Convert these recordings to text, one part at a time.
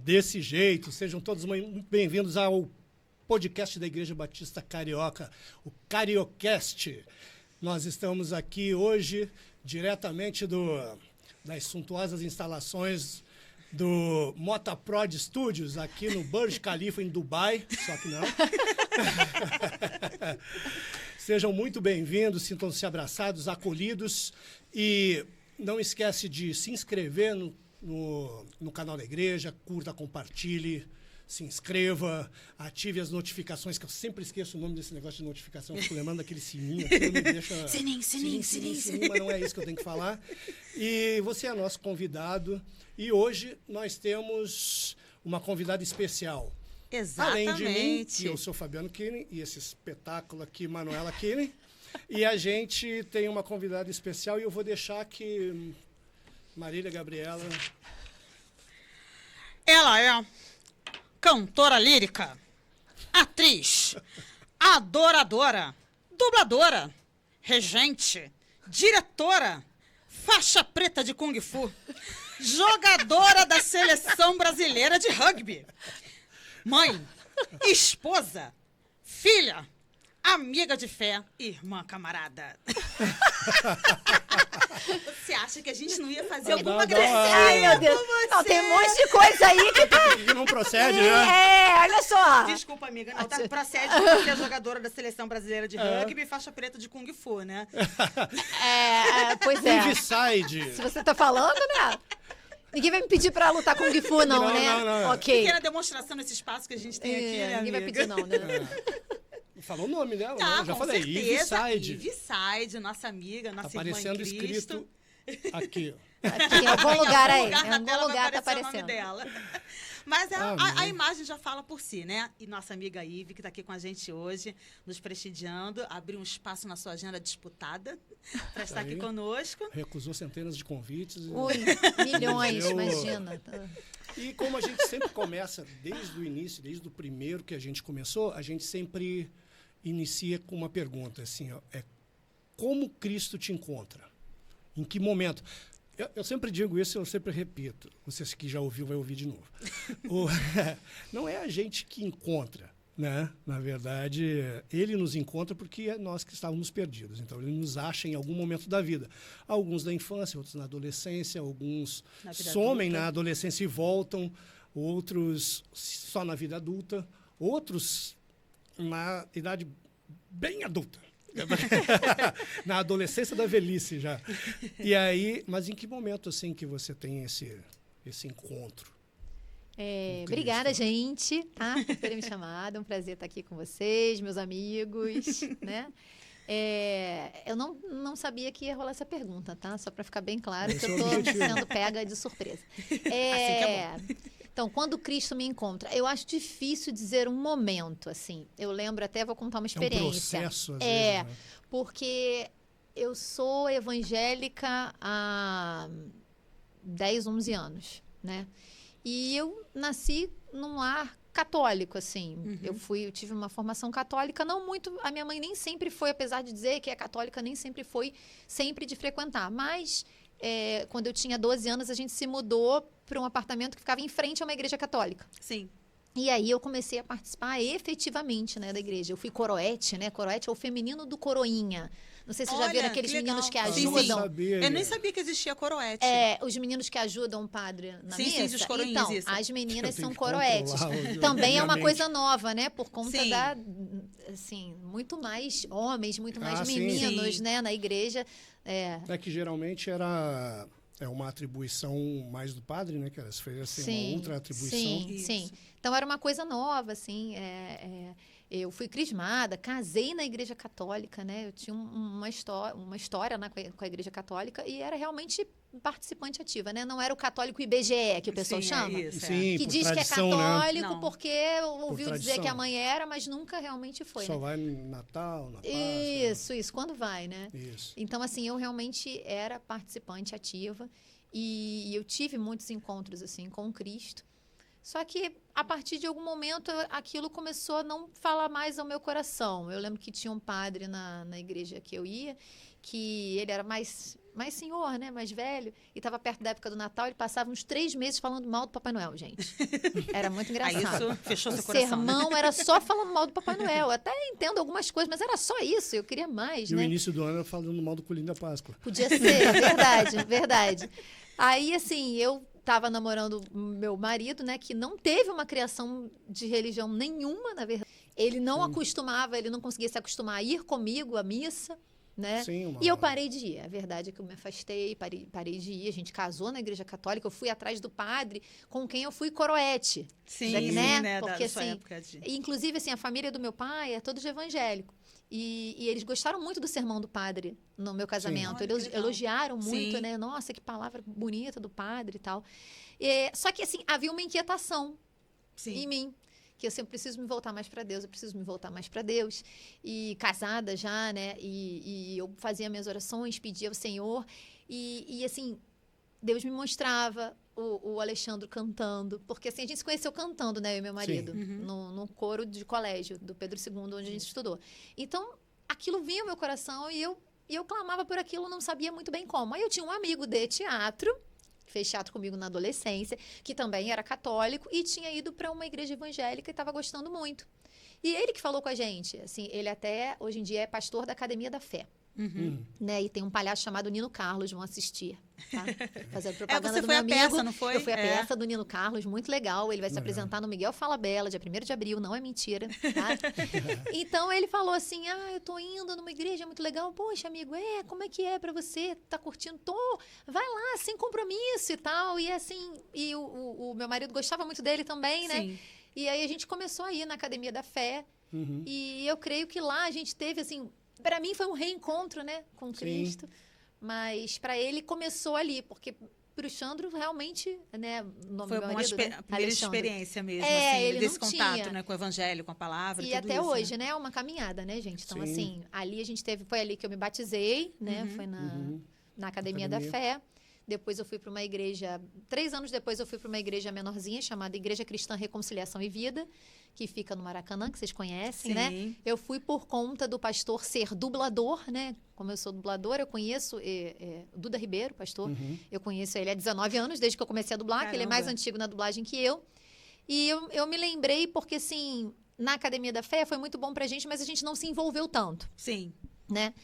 Desse jeito. Sejam todos muito bem-vindos ao podcast da Igreja Batista Carioca, o Cariocast. Nós estamos aqui hoje diretamente das suntuosas instalações do Motaprod Studios, aqui no Burj Khalifa, em Dubai, só que não. Sejam muito bem-vindos, sintam-se abraçados, acolhidos e não esquece de se inscrever no canal da igreja, curta, compartilhe, se inscreva, ative as notificações, que eu sempre esqueço o nome desse negócio de notificação, fico lembrando daquele sininho, aquilo me deixa... Sininho, mas não é isso que eu tenho que falar. E você é nosso convidado, e hoje nós temos uma convidada especial. Exatamente. Além de mim, que eu sou Fabiano Kine, e esse espetáculo aqui, Manuela Kine, e a gente tem uma convidada especial, e eu vou deixar que Marília Gabriela... Ela é cantora lírica, atriz, adoradora, dubladora, regente, diretora, faixa preta de Kung Fu, jogadora da seleção brasileira de rugby, mãe, esposa, filha, amiga de fé, irmã camarada. Você acha que a gente não ia fazer alguma gracinha? Ai, meu Deus. Não, tem um monte de coisa aí que não procede, né? olha só. Desculpa, amiga. Não, tá, procede porque é jogadora da seleção brasileira de rugby e faixa preta de Kung Fu, né? Pois é. Iveside. Se você tá falando, né? Ninguém vai me pedir pra lutar Kung Fu, não, né? Não. Ok. Pequena demonstração nesse espaço que a gente tem aqui, né, ninguém vai amiga? pedir, não, né? Falou o nome dela, Tá, né? Eu já com falei, certeza. Iveside. Iveside, nossa amiga, nossa Tá irmã em aparecendo Cristo. escrito aqui. Aqui, em algum lugar aí. Na Em algum tela lugar vai tá aparecer o nome aparecendo. dela. Mas a Amém. imagem já fala por si, né? E nossa amiga Ive, que está aqui com a gente hoje, nos prestigiando, abriu um espaço na sua agenda disputada para estar aqui conosco. Recusou centenas de convites. Ui, milhões, Eu- imagina. E como a gente sempre começa, desde o início, desde o primeiro que a gente começou, a gente sempre inicia com uma pergunta, assim, ó, como Cristo te encontra? Em que momento? Eu sempre digo isso, eu sempre repito. Vocês que já ouviu, vai ouvir de novo. Não é a gente que encontra, né? Na verdade, ele nos encontra porque é nós que estávamos perdidos. Então, ele nos acha em algum momento da vida. Alguns da infância, outros na adolescência, alguns Na vida somem adulta. na adolescência e voltam, outros só na vida adulta, outros na idade bem adulta. Na adolescência da velhice já. E aí, mas em que momento assim que você tem esse encontro? Com Obrigada, Cristo? gente, tá? Por terem me chamado. É um prazer estar aqui com vocês, meus amigos, né? Eu não sabia que ia rolar essa pergunta, tá? Só para ficar bem claro Esse que eu é o tô objetivo. sendo pega de surpresa. Assim que é Então, quando Cristo me encontra, eu acho difícil dizer um momento, assim. Eu lembro, até vou contar uma É um experiência. processo, às vezes, né? Porque eu sou evangélica há 10, 11 anos, né? E eu nasci num lar católico, assim. Eu tive uma formação católica, não muito... A minha mãe nem sempre foi, apesar de dizer que é católica, nem sempre foi sempre de frequentar. Mas, quando eu tinha 12 anos, a gente se mudou para um apartamento que ficava em frente a uma igreja católica. Sim. E aí eu comecei a participar efetivamente, né, da igreja. Eu fui coroete, né? Coroete é o feminino do coroinha. Não sei se vocês já Olha, viram aqueles que meninos que legal. Sim, sim. ajudam. Sabia, Eu nem né? sabia que existia coroete. Os meninos que ajudam o padre na Sim, sim, missa. os coroinhas, Então, isso. as meninas Eu tenho são que coroetes. controlar Também é uma minha coisa nova, né? Por conta Sim. assim, muito mais homens, muito mais Ah, sim. meninos, Sim. né, na igreja. É que geralmente era uma atribuição mais do padre, né? Que as freiras têm uma outra atribuição. Sim, Isso. sim. Então era uma coisa nova, assim. Eu fui crismada, casei na igreja católica, né? Eu tinha uma história né, com a igreja católica e era realmente participante ativa, né? Não era o católico IBGE, que o pessoal Sim, chama. É isso, Sim, Que por diz tradição, que é né? católico Não. porque ouviu dizer tradição. que a mãe era, mas nunca realmente foi, Só né? vai no Natal, na Páscoa. Isso, quando vai, né? Isso. Então, assim, eu realmente era participante ativa e eu tive muitos encontros, assim, com Cristo. Só que, a partir de algum momento, aquilo começou a não falar mais ao meu coração. Eu lembro que tinha um padre na igreja que eu ia, que ele era mais senhor, né? Mais velho, e estava perto da época do Natal, ele passava uns 3 meses falando mal do Papai Noel, gente. Era muito engraçado. Aí isso fechou seu O coração, né? sermão era só falando mal do Papai Noel. Eu até entendo algumas coisas, mas era só isso. Eu queria mais, E né? o início do ano falando mal do coelhinho da Páscoa. Podia ser, verdade, verdade. Aí, assim, eu estava namorando meu marido, né, que não teve uma criação de religião nenhuma, na verdade. Ele não acostumava, ele não conseguia se acostumar a ir comigo à missa, né? Sim, E eu parei de ir. A verdade é que eu me afastei, parei de ir. A gente casou na igreja católica, eu fui atrás do padre com quem eu fui coroete. Sim, né? da Porque, sua assim, época de... inclusive, assim, a família do meu pai é toda de evangélico. E eles gostaram muito do sermão do padre no meu casamento. Olha, que Eles legal. elogiaram muito, Sim. né? Nossa, que palavra bonita do padre e tal. Só que, assim, havia uma inquietação em Sim. mim. Que eu sempre preciso me voltar mais para Deus, eu preciso me voltar mais para Deus. E casada já, né? E eu fazia minhas orações, pedia ao Senhor. E assim, Deus me mostrava o Alexandre cantando. Porque assim, a gente se conheceu cantando, né? Eu e meu marido. No coro de colégio, do Pedro II, onde a gente estudou. Então, aquilo vinha ao meu coração e eu clamava por aquilo, não sabia muito bem como. Aí eu tinha um amigo de teatro, que fez teatro comigo na adolescência, que também era católico e tinha ido para uma igreja evangélica e estava gostando muito. E ele que falou com a gente, assim, ele até hoje em dia é pastor da Academia da Fé. Né? E tem um palhaço chamado Nino Carlos, vão assistir, tá? Fazendo propaganda você do foi meu à amigo. peça, não foi? Eu fui à peça do Nino Carlos, muito legal. Ele vai se Legal. apresentar no Miguel Fala Bela, dia 1º de abril, não é mentira, tá? Então ele falou assim: eu tô indo numa igreja muito legal. Poxa, amigo, como é que é pra você? Tá curtindo? Tô, vai lá, sem compromisso e tal. E assim, o meu marido gostava muito dele também, né? Sim. E aí a gente começou a ir na Academia da Fé. E eu creio que lá a gente teve, assim, para mim foi um reencontro, né, com Cristo. Mas para ele começou ali, porque pro Xandro realmente, né, o nome Foi do meu uma marido, né, primeira Alexandre. experiência mesmo, Ele desse não contato, tinha. né, com o evangelho, com a palavra, E tudo até isso, hoje, né, é uma caminhada, né, gente? Então, Sim. assim, ali a gente foi ali que eu me batizei, né, foi na Academia da Fé. Depois eu fui para uma igreja, 3 anos depois eu fui para uma igreja menorzinha, chamada Igreja Cristã Reconciliação e Vida, que fica no Maracanã, que vocês conhecem, Sim. né? Eu fui por conta do pastor ser dublador, né? Como eu sou dubladora, eu conheço Duda Ribeiro, pastor. Eu conheço ele há 19 anos, desde que eu comecei a dublar, que ele é mais Caramba. antigo na dublagem que eu. E eu me lembrei porque, assim, na Academia da Fé foi muito bom pra gente, mas a gente não se envolveu tanto, Sim. né?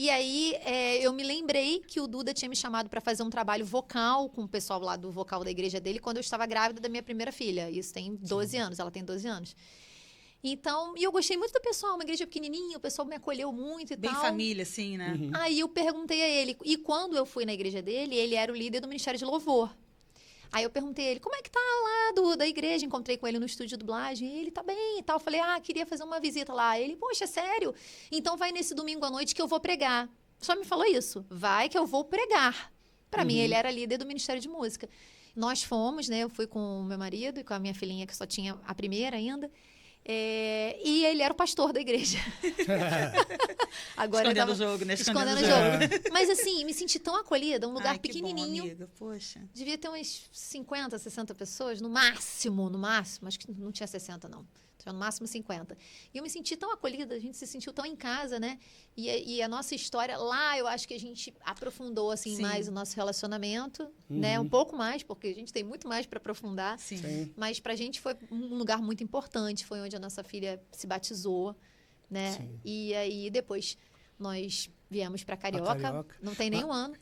E aí, eu me lembrei que o Duda tinha me chamado para fazer um trabalho vocal com o pessoal lá do vocal da igreja dele quando eu estava grávida da minha primeira filha. Isso tem 12 anos, ela tem 12 anos. Então, e eu gostei muito do pessoal, uma igreja pequenininha, o pessoal me acolheu muito e Bem tal. família, assim, né? Aí eu perguntei a ele, e quando eu fui na igreja dele, ele era o líder do Ministério de Louvor. Aí eu perguntei a ele, como é que tá lá da igreja? Encontrei com ele no estúdio de dublagem. E ele, tá bem e tal. Eu falei, queria fazer uma visita lá. Ele, poxa, sério? Então vai nesse domingo à noite que eu vou pregar. Só me falou isso. Vai que eu vou pregar. Pra mim, ele era líder do Ministério de Música. Nós fomos, né? Eu fui com o meu marido e com a minha filhinha, que só tinha a primeira ainda. E ele era o pastor da igreja. Agora Escondendo o jogo, né? escondendo o jogo. Mas assim, me senti tão acolhida, um lugar Ai, que bom, pequenininho. amiga. Poxa. Devia ter umas 50, 60 pessoas, no máximo. Acho que não tinha 60, não. Tinha no máximo 50. E eu me senti tão acolhida, a gente se sentiu tão em casa, né? E a nossa história, lá eu acho que a gente aprofundou, assim, Sim. mais o nosso relacionamento, né? Um pouco mais, porque a gente tem muito mais para aprofundar. Sim. Sim. Mas pra gente foi um lugar muito importante, foi onde a nossa filha se batizou, né? Sim. E aí depois nós viemos pra Carioca, Carioca. não tem nem um ano,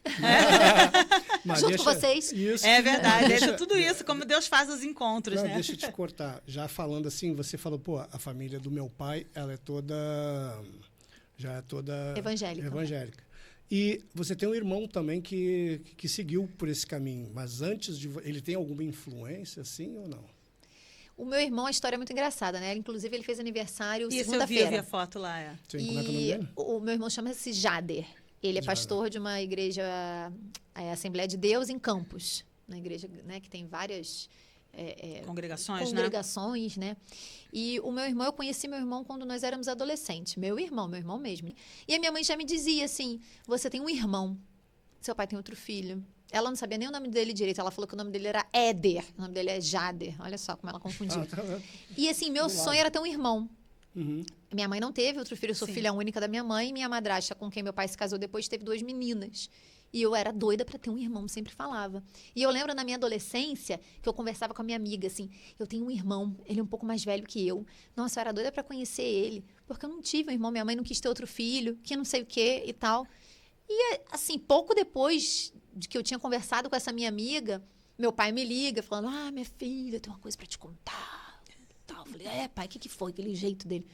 Mas junto com vocês. Isso. É verdade. Deixa- Tudo isso, como Deus faz os encontros, Não, né? deixa eu te cortar. Já falando assim, você falou, pô, a família do meu pai, ela é toda... Já é toda... Evangélica. E você tem um irmão também que seguiu por esse caminho. Mas antes de... Ele tem alguma influência, assim, ou não? O meu irmão, a história é muito engraçada, né? Inclusive, ele fez aniversário Isso eu vi segunda-feira. a foto lá. É. Sim, como é que é o nome E dele? o meu irmão chama-se Jader. Ele é Jader. pastor de uma igreja, Assembleia de Deus em Campos. Na igreja, né, que tem várias Congregações, congregações, né? E o meu irmão, eu conheci meu irmão quando nós éramos adolescentes. Meu irmão mesmo. E a minha mãe já me dizia assim, você tem um irmão, seu pai tem outro filho. Ela não sabia nem o nome dele direito. Ela falou que o nome dele era Éder. O nome dele é Jader. Olha só como ela confundiu. Tá vendo? E assim, meu sonho era ter um irmão. Uhum. Minha mãe não teve outro filho. Eu sou Sim. filha única da minha mãe. E minha madrasta, com quem meu pai se casou depois, teve 2 meninas. E eu era doida pra ter um irmão, sempre falava. E eu lembro na minha adolescência que eu conversava com a minha amiga, assim, eu tenho um irmão, ele é um pouco mais velho que eu. Nossa, eu era doida pra conhecer ele, porque eu não tive um irmão, minha mãe não quis ter outro filho, que não sei o quê e tal. E, assim, pouco depois de que eu tinha conversado com essa minha amiga, meu pai me liga, falando, minha filha, eu tenho uma coisa pra te contar. Tal. Eu falei, pai, o que foi? Aquele jeito dele.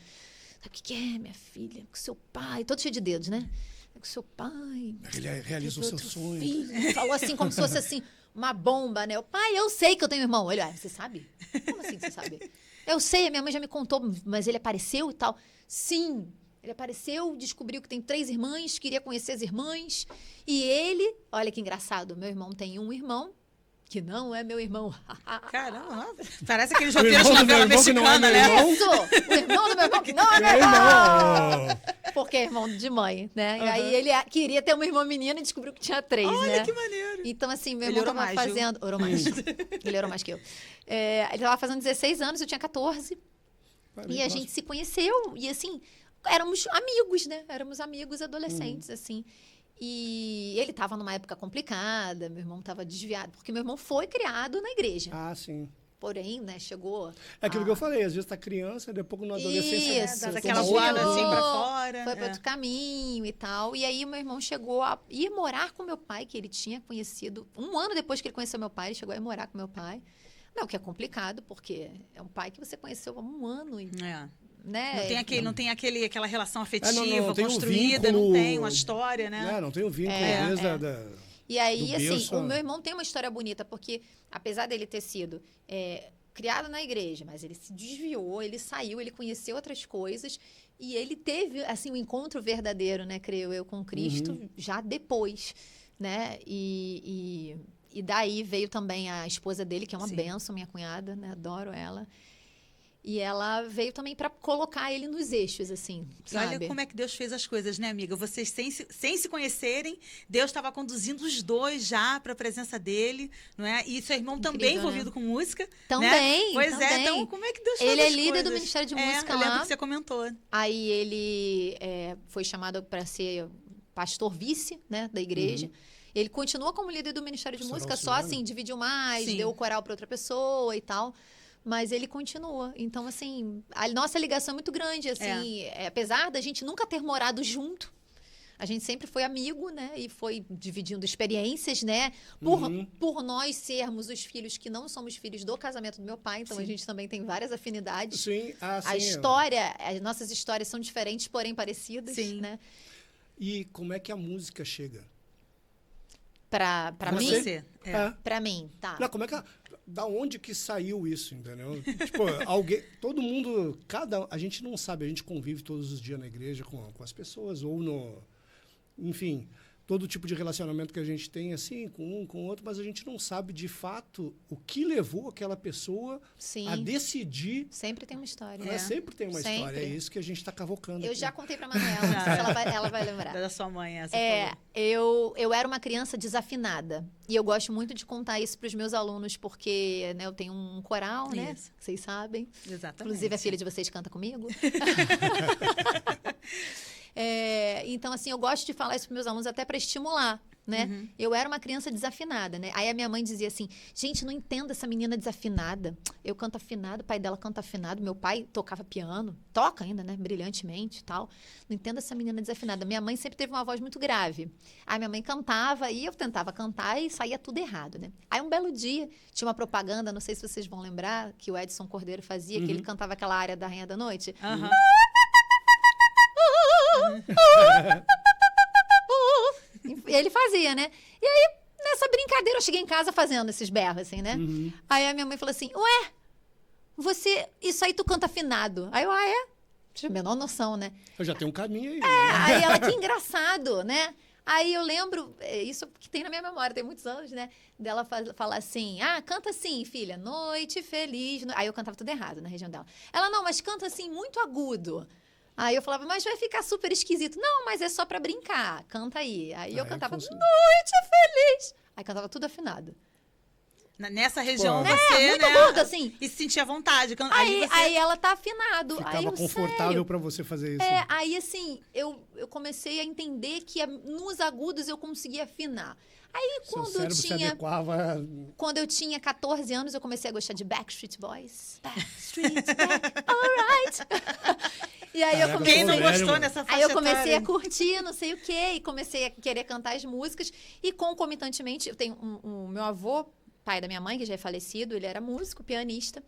Sabe o que é, minha filha? Com seu pai, todo cheio de dedos, né? Com seu pai. Ele realizou seu sonho. Filho. Falou assim, como se fosse assim, uma bomba, né? O pai, eu sei que eu tenho irmão. Ele, você sabe? Como assim você sabe? Eu sei, a minha mãe já me contou, mas ele apareceu e tal. Sim, ele apareceu, descobriu que tem 3 irmãs, queria conhecer as irmãs. E ele, olha que engraçado, meu irmão tem um irmão, que não é meu irmão. Caramba, parece aqueles roteiros de irmão do meu novela irmão que não é mexicana, meu né? irmão? Isso! O irmão do meu irmão, que não é meu Meu irmão! irmão! Porque é irmão de mãe, né? Uhum. E aí ele queria ter uma irmã menina e descobriu que tinha 3, né? Olha que maneiro. Então, assim, meu Ele irmão orou tava mais, viu? fazendo... Orou mais. Ele orou mais que eu. Ele tava fazendo 16 anos, eu tinha 14. E a gente se conheceu. E, assim, éramos amigos, né? Éramos amigos adolescentes, assim. E ele tava numa época complicada, meu irmão tava desviado. Porque meu irmão foi criado na igreja. Ah, sim. Porém, né, chegou... É aquilo que eu falei, às vezes tá criança, depois na adolescência... Isso, dá toma aquela outro voada assim rumo. pra fora. Foi para outro caminho e tal. E aí, meu irmão chegou a ir morar com meu pai, que ele tinha conhecido. 1 ano depois que ele conheceu meu pai, ele chegou a ir morar com meu pai. Não, que é complicado, porque é um pai que você conheceu há 1 ano. E, É. né? Não tem aquela relação afetiva não tem um construída, vínculo, não tem uma história, né? Não tem um vínculo desde E aí, do assim, berço, o meu irmão tem uma história bonita, porque apesar dele ter sido criado na igreja, mas ele se desviou, ele saiu, ele conheceu outras coisas e ele teve, assim, um encontro verdadeiro, né, creio eu, com Cristo já depois, né? E daí veio também a esposa dele, que é uma bênção, minha cunhada, né? Adoro ela. E ela veio também para colocar ele nos eixos, assim, sabe? Olha como é que Deus fez as coisas, né, amiga? Vocês, sem se conhecerem, Deus estava conduzindo os dois já para a presença dele, não é? E seu irmão Incrível, também envolvido né? com música. Também, né? Pois também. então como é que Deus fez Ele as é líder coisas? do Ministério de Música eu lembro lá. que você comentou. Aí ele foi chamado para ser pastor vice, né, da igreja. Ele continua como líder do Ministério de Música, só assim, dividiu mais, Sim. deu o coral para outra pessoa e tal. Mas ele continua. Então, assim, a nossa ligação é muito grande, assim. Apesar da gente nunca ter morado junto, a gente sempre foi amigo, né? E foi dividindo experiências, né? Por nós sermos os filhos que não somos filhos do casamento do meu pai. Então, a gente também tem várias afinidades. Sim, A história, as nossas histórias são diferentes, porém parecidas, Sim. né? E como é que a música chega? Pra mim? Você. Pra mim, tá. Não, como é que da onde que saiu isso, entendeu? Tipo, todo mundo, a gente não sabe, a gente convive todos os dias na igreja com as pessoas, ou enfim, todo tipo de relacionamento que a gente tem, assim, com um, com o outro, mas a gente não sabe, de fato, o que levou aquela pessoa a decidir. Sempre tem uma história. Sempre tem uma história, é isso que a gente está cavocando. Eu aqui. já contei pra Manuela, ela vai lembrar. Da sua mãe, essa eu era uma criança desafinada. E eu gosto muito de contar isso para os meus alunos, porque né, eu tenho um coral, né? Vocês sabem. Exatamente. Inclusive, a filha de vocês canta comigo. Então, assim, eu gosto de falar isso para meus alunos até para estimular, né? Eu era uma criança desafinada, né? Aí a minha mãe dizia assim, gente, não entendo essa menina desafinada. Eu canto afinado, o pai dela canta afinado, meu pai tocava piano, toca ainda, né? Brilhantemente e tal. Não entendo essa menina desafinada. Minha mãe sempre teve uma voz muito grave. Aí minha mãe cantava e eu tentava cantar e saía tudo errado, né? Aí um belo dia, tinha uma propaganda, não sei se vocês vão lembrar, que o Edson Cordeiro fazia, que ele cantava aquela área da Rainha da Noite. Ele fazia, né? E aí, nessa brincadeira, eu cheguei em casa fazendo esses berros, assim, né? Aí a minha mãe falou assim, ué, isso aí tu canta afinado. Aí eu, é? Tinha a menor noção, né? Eu já tenho um caminho aí. Aí ela, que engraçado, né? Aí eu lembro, isso que tem na minha memória, tem muitos anos, né? Dela falar assim, canta assim, filha, noite feliz. Aí eu cantava tudo errado na região dela. Ela, não, mas canta assim, muito agudo. Aí eu falava, mas vai ficar super esquisito. Não, mas é só pra brincar, canta aí. Aí eu cantava, noite feliz. Aí cantava tudo afinado. Nessa região, Pô, você, muito né? agudo, assim. E se sentia à vontade. Aí ela tá afinado. Aí Ficava eu, confortável sério? para você fazer isso. Aí assim, eu comecei a entender que nos agudos eu conseguia afinar. Aí Seu quando cérebro se adequava. quando eu tinha 14 anos, eu comecei a gostar de Backstreet Boys. Backstreet, alright. E aí eu Caraca, comecei... Quem não velho, gostou mano. nessa faixa Aí eu comecei etária? a curtir, não sei o quê, e comecei a querer cantar as músicas. E concomitantemente, eu tenho o meu avô, pai da minha mãe, que já é falecido, ele era músico, pianista.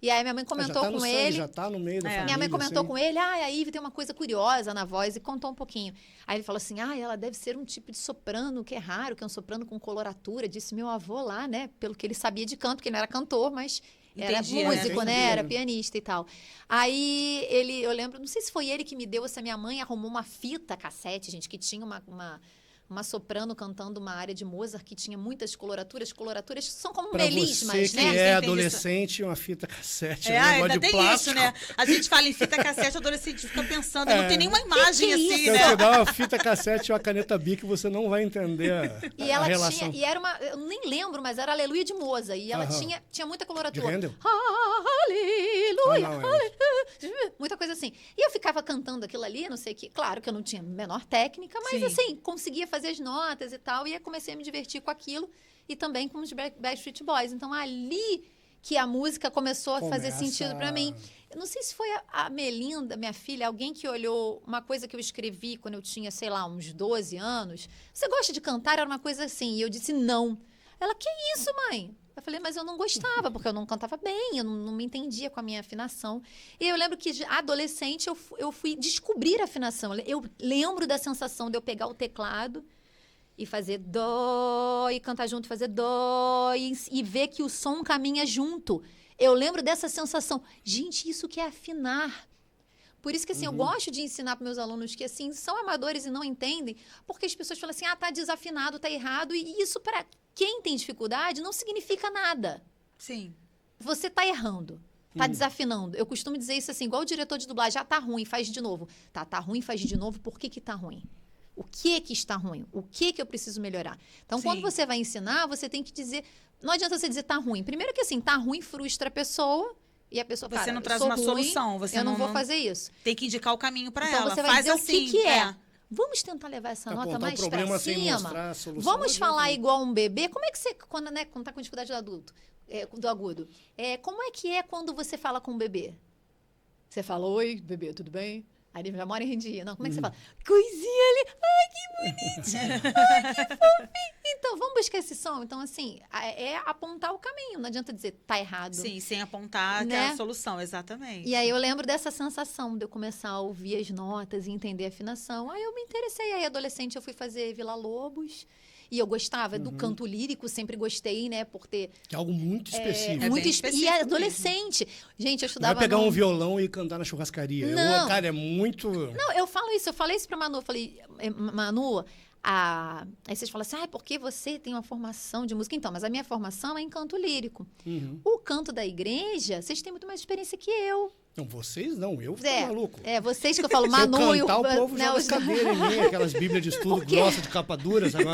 E aí minha mãe comentou já tá no com sangue, ele. já tá no meio da família. Minha mãe comentou assim. com ele, a Ivy tem uma coisa curiosa na voz, e contou um pouquinho. Aí ele falou assim, ela deve ser um tipo de soprano, que é raro, que é um soprano com coloratura. Disse meu avô lá, né, pelo que ele sabia de canto, porque ele não era cantor, mas era Entendia, né? músico, né, Entendia, era né? pianista e tal. Aí eu lembro, não sei se foi ele que me deu, se a minha mãe arrumou uma fita cassete, gente, que tinha uma soprano cantando uma área de Mozart que tinha muitas coloraturas. Coloraturas são como Pra melismas, você que né? Você é entende adolescente, uma fita cassete, um ainda negócio de tem plástico. isso, né? A gente fala em fita cassete, o adolescente fica pensando, não tem nenhuma imagem Que assim, isso? Se eu né? te dar uma fita cassete e uma caneta Bic, você não vai entender E a ela relação. tinha, e era uma, eu nem lembro, mas era Aleluia de Mozart. E ela Aham. tinha muita De coloratura. Handel? Aleluia, Ah, não, muita coisa assim. E eu ficava cantando aquilo ali, não sei o que. Claro que eu não tinha a menor técnica, mas Sim. assim, conseguia fazer as notas e tal. E aí comecei a me divertir com aquilo. E também com os Backstreet Boys. Então, ali que a música começou a fazer Começa sentido pra mim. Eu não sei se foi a Melinda, minha filha, alguém que olhou uma coisa que eu escrevi quando eu tinha, sei lá, uns 12 anos. Você gosta de cantar? Era uma coisa assim. E eu disse, não. Ela, que isso, mãe? Eu falei, mas eu não gostava, porque eu não cantava bem, eu não me entendia com a minha afinação. E eu lembro que, adolescente, eu fui descobrir a afinação. Eu lembro da sensação de eu pegar o teclado e fazer dó, e cantar junto, fazer dó, e ver que o som caminha junto. Eu lembro dessa sensação. Gente, isso que é afinar. Por isso que, assim, eu gosto de ensinar para meus alunos que, assim, são amadores e não entendem, porque as pessoas falam assim, tá desafinado, tá errado, e isso, para quem tem dificuldade, não significa nada. Sim. Você tá errando, tá desafinando. Eu costumo dizer isso assim, igual o diretor de dublagem, tá ruim, faz de novo. Tá ruim, faz de novo, por que tá ruim? O que está ruim? O que eu preciso melhorar? Então, Sim. quando você vai ensinar, você tem que dizer... Não adianta você dizer tá ruim. Primeiro que, assim, tá ruim frustra a pessoa e a pessoa, Você cara, não eu traz sou uma ruim, solução, você eu não não- vou não- fazer isso. Tem que indicar o caminho pra Então, ela. você vai Faz dizer assim. o que é. Vamos tentar levar essa nota Apontar o mais problema pra sem cima? mostrar a solução. Vamos não falar adianta. igual um bebê? Como é que você, quando tá com dificuldade do adulto, do agudo, como é que é quando você fala com um bebê? Você fala, oi, bebê, tudo bem? Aí ele já mora em rendia. Não, como é que você fala? Coisinha ali, ai, que bonitinho, ai, que fofinho. Então, vamos buscar esse som? Então, assim, é apontar o caminho. Não adianta dizer, tá errado. Sim, sem apontar que é Né? a solução, exatamente. E aí eu lembro dessa sensação de eu começar a ouvir as notas e entender a afinação. Aí eu me interessei. Aí, adolescente, eu fui fazer Vila Lobos. E eu gostava do canto lírico, sempre gostei, né? Por ter Que é algo muito específico. É muito bem E específico adolescente. Gente, eu Não estudava. vai pegar num- um violão e cantar na churrascaria. Não. Cara, é muito... Não, eu falo isso, eu falei isso pra Manu. Eu falei, Manu, aí vocês falam assim, porque você tem uma formação de música. Então, mas a minha formação é em canto lírico. O canto da igreja, vocês têm muito mais experiência que eu. Não, vocês não, eu fico maluco. Vocês que eu falo, Se Manu eu cantar, o povo né, joga os- as cadeiras em mim, aquelas bíblias de estudo Por quê? grossa de capa dura, sabe?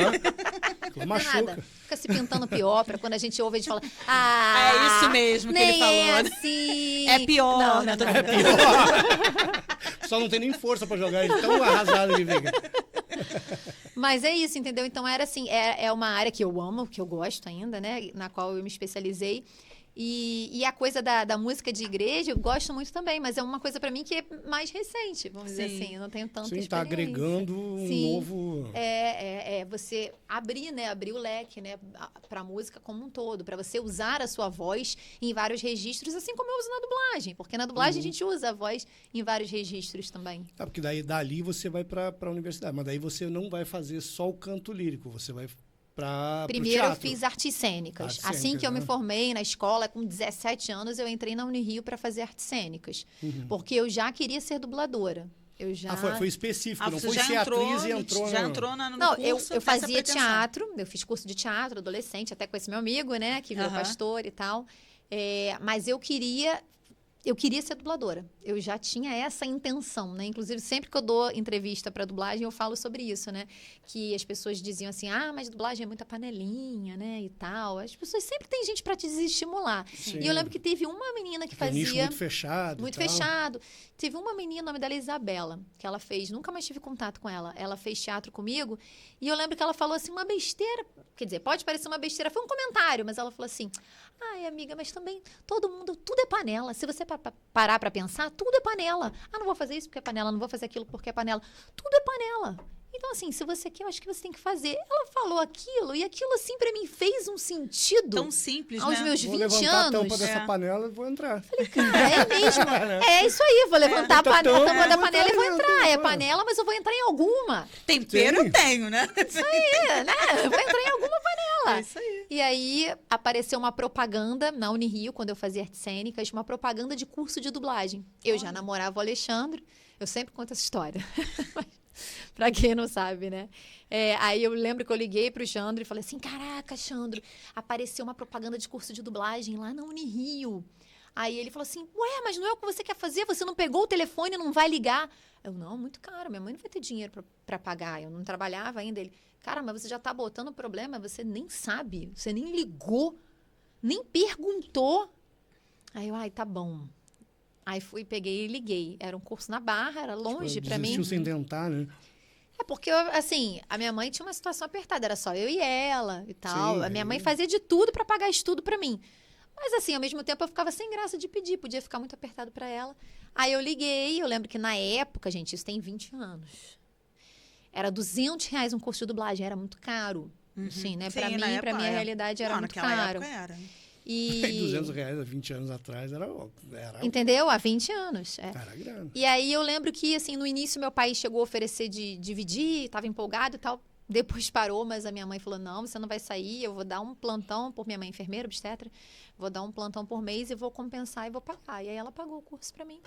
Aquilo machuca. Nada. Fica se pintando pior pra quando a gente ouve, a gente fala, É isso mesmo que ele nem falou, é né? assim. É pior, Não, né? não, não. É pior. Só não tem nem força pra jogar, ele tão arrasado que fica. Mas é isso, entendeu? Então era assim, é uma área que eu amo, que eu gosto ainda, né? Na qual eu me especializei. E a coisa da música de igreja, eu gosto muito também, mas é uma coisa pra mim que é mais recente, vamos dizer Sim. assim. Eu não tenho tanta Sim, experiência. tá agregando um Sim. novo... Você abrir o leque, né, para a música como um todo, para você usar a sua voz em vários registros, assim como eu uso na dublagem, porque na dublagem a gente usa a voz em vários registros também. Porque daí dali você vai pra universidade, mas daí você não vai fazer só o canto lírico, você vai pro Primeiro eu teatro. fiz artes cênicas. Artes Assim cênicas, que eu me né? formei na escola, com 17 anos, eu entrei na Unirio para fazer artes cênicas, porque eu já queria ser dubladora. Eu já... Foi específico, não você foi já ser entrou, atriz e entrou já na... entrou no Não, curso eu com essa fazia pretensão. teatro, eu fiz curso de teatro, adolescente, até com esse meu amigo, né, que virou Aham. pastor e tal. Mas eu queria eu queria ser dubladora. Eu já tinha essa intenção, né? Inclusive, sempre que eu dou entrevista para dublagem, eu falo sobre isso, né? Que as pessoas diziam assim, mas dublagem é muita panelinha, né? E tal. As pessoas sempre tem gente para te desestimular. Sim. E eu lembro que teve uma menina que Tem um nicho fazia... muito fechado. Muito e tal. fechado. Teve uma menina, o nome dela é Isabela, que ela fez, nunca mais tive contato com ela. Ela fez teatro comigo e eu lembro que ela falou assim, uma besteira, quer dizer, pode parecer uma besteira, foi um comentário, mas ela falou assim, ai, amiga, mas também todo mundo, tudo é panela. Se você parar pra pensar, tudo é panela. Não vou fazer isso porque é panela, não vou fazer aquilo porque é panela. Tudo é panela. Então, assim, se você quer, eu acho que você tem que fazer. Ela falou aquilo, e aquilo, assim, pra mim, fez um sentido. Tão simples, aos né? meus Vou 20 levantar anos. a tampa dessa panela e vou entrar. Falei, cara, é mesmo. É isso aí, vou levantar a tampa da panela e vou entrar. É panela, mas eu vou entrar em alguma. Tempero Sim. eu tenho, né? Isso aí, né? Eu vou entrar em alguma panela. É isso aí. E aí, apareceu uma propaganda na Unirio, quando eu fazia artes cênicas, uma propaganda de curso de dublagem. Eu já namorava o Alexandre. Eu sempre conto essa história. Pra quem não sabe, né? Aí eu lembro que eu liguei pro Xandro e falei assim, caraca, Xandro, apareceu uma propaganda de curso de dublagem lá na Unirio. Aí ele falou assim, ué, mas não é o que você quer fazer? Você não pegou o telefone e não vai ligar? Eu, não, muito caro, minha mãe não vai ter dinheiro pra pagar, eu não trabalhava ainda. Ele, cara, mas você já tá botando problema, você nem sabe, você nem ligou, nem perguntou. Aí eu, tá bom. Aí fui, peguei e liguei. Era um curso na Barra, era longe pra mim. Desistiu sem tentar, né? É porque, assim, a minha mãe tinha uma situação apertada, era só eu e ela e tal. Sim, A minha mãe fazia de tudo pra pagar estudo pra mim. Mas, assim, ao mesmo tempo eu ficava sem graça de pedir, podia ficar muito apertado pra ela. Aí eu liguei, eu lembro que na época, gente, isso tem 20 anos. Era R$200 um curso de dublagem, era muito caro. Assim, né? Sim, Pra mim, na pra época minha era. realidade, era Não, muito naquela caro. época era. E R$200 há 20 anos atrás era entendeu? Há 20 anos. Era grana. E aí eu lembro que, assim, no início meu pai chegou a oferecer de dividir, estava empolgado e tal. Depois parou, mas a minha mãe falou, não, você não vai sair, eu vou dar um plantão por minha mãe enfermeira, obstetra, vou dar um plantão por mês e vou compensar e vou pagar. E aí ela pagou o curso para mim.